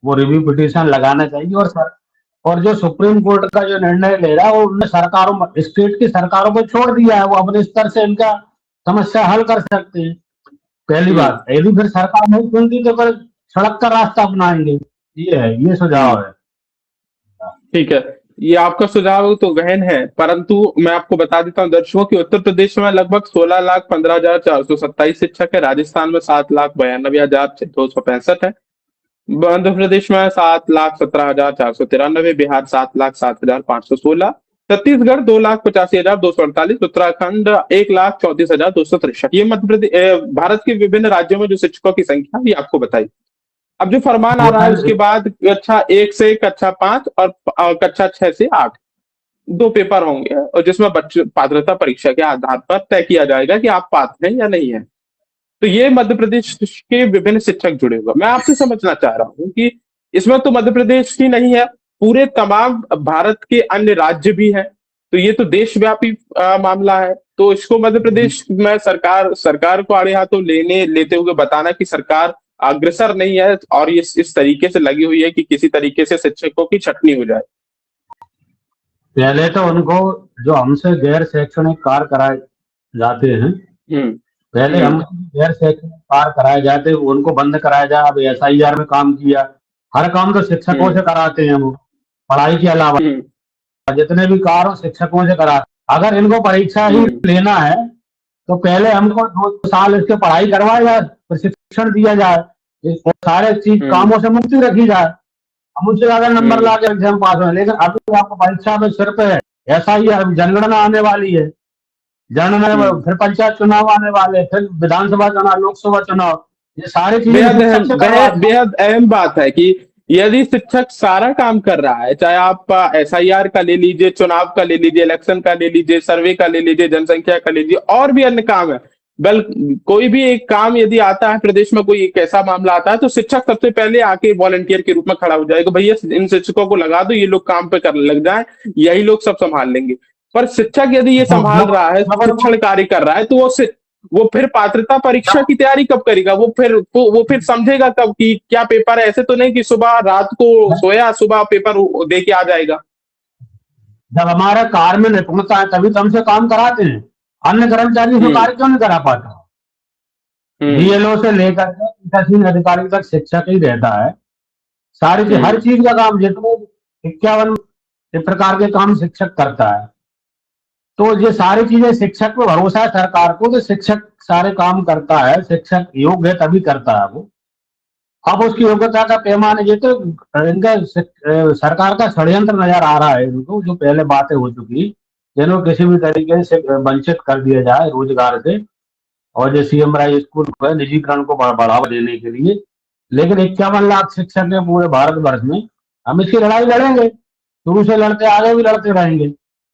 वो रिव्यू पिटीशन लगाना चाहिए। और जो सुप्रीम कोर्ट का जो निर्णय ले रहा है वो उन्होंने सरकारों, स्टेट की सरकारों को छोड़ दिया है, वो अपने स्तर से इनका समस्या हल कर सकते हैं। पहली बात, यदि फिर सरकार नहीं सुनती तो फिर सड़क का रास्ता अपनाएंगे। ये सुझाव है। ठीक है, ये आपका सुझाव तो गहन है, परंतु मैं आपको बता देता हूँ दर्शकों कि उत्तर प्रदेश में लगभग 16,15,427 शिक्षक है, राजस्थान में 7,92,265 है, मध्य प्रदेश में 7,17,493, बिहार 7,07,516, छत्तीसगढ़ 2,85,248, उत्तराखंड 1,34,263। ये मध्य प्रदेश भारत के विभिन्न राज्यों में जो शिक्षकों की संख्या ये आपको बताई। अब जो फरमान आ रहा है उसके बाद कक्षा 1 से कक्षा 5 और कक्षा 6 से 8 2 पेपर होंगे, और जिसमें बच्चे पात्रता परीक्षा के आधार पर तय किया जाएगा कि आप पात्र हैं या नहीं है। तो ये मध्य प्रदेश के विभिन्न शिक्षक जुड़े हुए। मैं आपसे समझना चाह रहा हूँ कि इसमें तो मध्य प्रदेश ही नहीं है, पूरे तमाम भारत के अन्य राज्य भी हैं, तो ये तो देशव्यापी मामला है। तो इसको मध्य प्रदेश में सरकार को आड़े हाथों लेते हुए बताना कि सरकार अग्रसर नहीं है और ये इस तरीके से लगी हुई है कि किसी तरीके से शिक्षकों की छटनी हो जाए। पहले तो उनको जो हमसे गैर शैक्षणिक कार्य कराए जाते हैं, पहले हम गैर शैक्षणिक कार्य कराए जाते हैं उनको बंद कराया जाए। अब SIR में काम किया, हर काम तो शिक्षकों से कराते हैं, वो पढ़ाई के अलावा जितने भी कार्य हो शिक्षकों से कराते। अगर इनको परीक्षा ही लेना है तो पहले हमको 2 साल इसके पढ़ाई करवाया जाए, प्रशिक्षण दिया जाए, सारे चीज कामों से मुक्ति रखी जाए, हम उससे ज्यादा नंबर ला के एग्जाम पास हो। लेकिन अभी आपको परीक्षा में सिर्फ है SIR, जनगणना आने वाली है, जनगणना में फिर पंचायत चुनाव आने वाले, फिर विधानसभा चुनाव, लोकसभा चुनाव, ये सारी चीजें बेहद अहम बात है कि यदि शिक्षक सारा काम कर रहा है, चाहे आप SIR का ले लीजिए, चुनाव का ले लीजिए, इलेक्शन का ले लीजिए, सर्वे का ले लीजिए, जनसंख्या का ले लीजिए, और भी अन्य काम है, कोई भी एक काम यदि आता है प्रदेश में, कोई एक ऐसा मामला आता है तो शिक्षक सबसे पहले आके वॉलंटियर के रूप में खड़ा हो जाएगा, भैया इन शिक्षकों को लगा दो, ये लोग काम पे करने लग जाए, यही लोग सब संभाल लेंगे। पर शिक्षक यदि ये संभाल रहा है, शिक्षण कार्य कर रहा है, तो वो फिर पात्रता परीक्षा की तैयारी कब करेगा? वो फिर समझेगा कब कि क्या पेपर है? ऐसे तो नहीं कि सुबह रात को सोया, सुबह पेपर दे के आ जाएगा। जब हमारा कार्य में निपुणता है तभी तो हमसे काम कराते हैं, अन्य कर्मचारी उसमें कार्य क्यों नहीं करा पाता? BLO से लेकर के पीठासीन अधिकारी तक शिक्षक ही रहता है, सारी चीज हर चीज का काम, जितने 51 प्रकार के काम शिक्षक करता है। तो ये सारी चीजें शिक्षक पर भरोसा है सरकार को, तो शिक्षक सारे काम करता है, शिक्षक योग्य है तभी करता है वो। अब उसकी योग्यता का पैमाना, ये तो इनका सरकार का षड्यंत्र नजर आ रहा है इनको, जो पहले बातें हो चुकी, जिनको किसी भी तरीके से वंचित कर दिया जाए रोजगार से, और जो CM राय स्कूल को निजीकरण को बढ़ावा देने के लिए। लेकिन 51 लाख शिक्षक है पूरे भारतवर्ष में, हम इसकी लड़ाई लड़ेंगे, शुरू से लड़ते आगे भी लड़ते रहेंगे।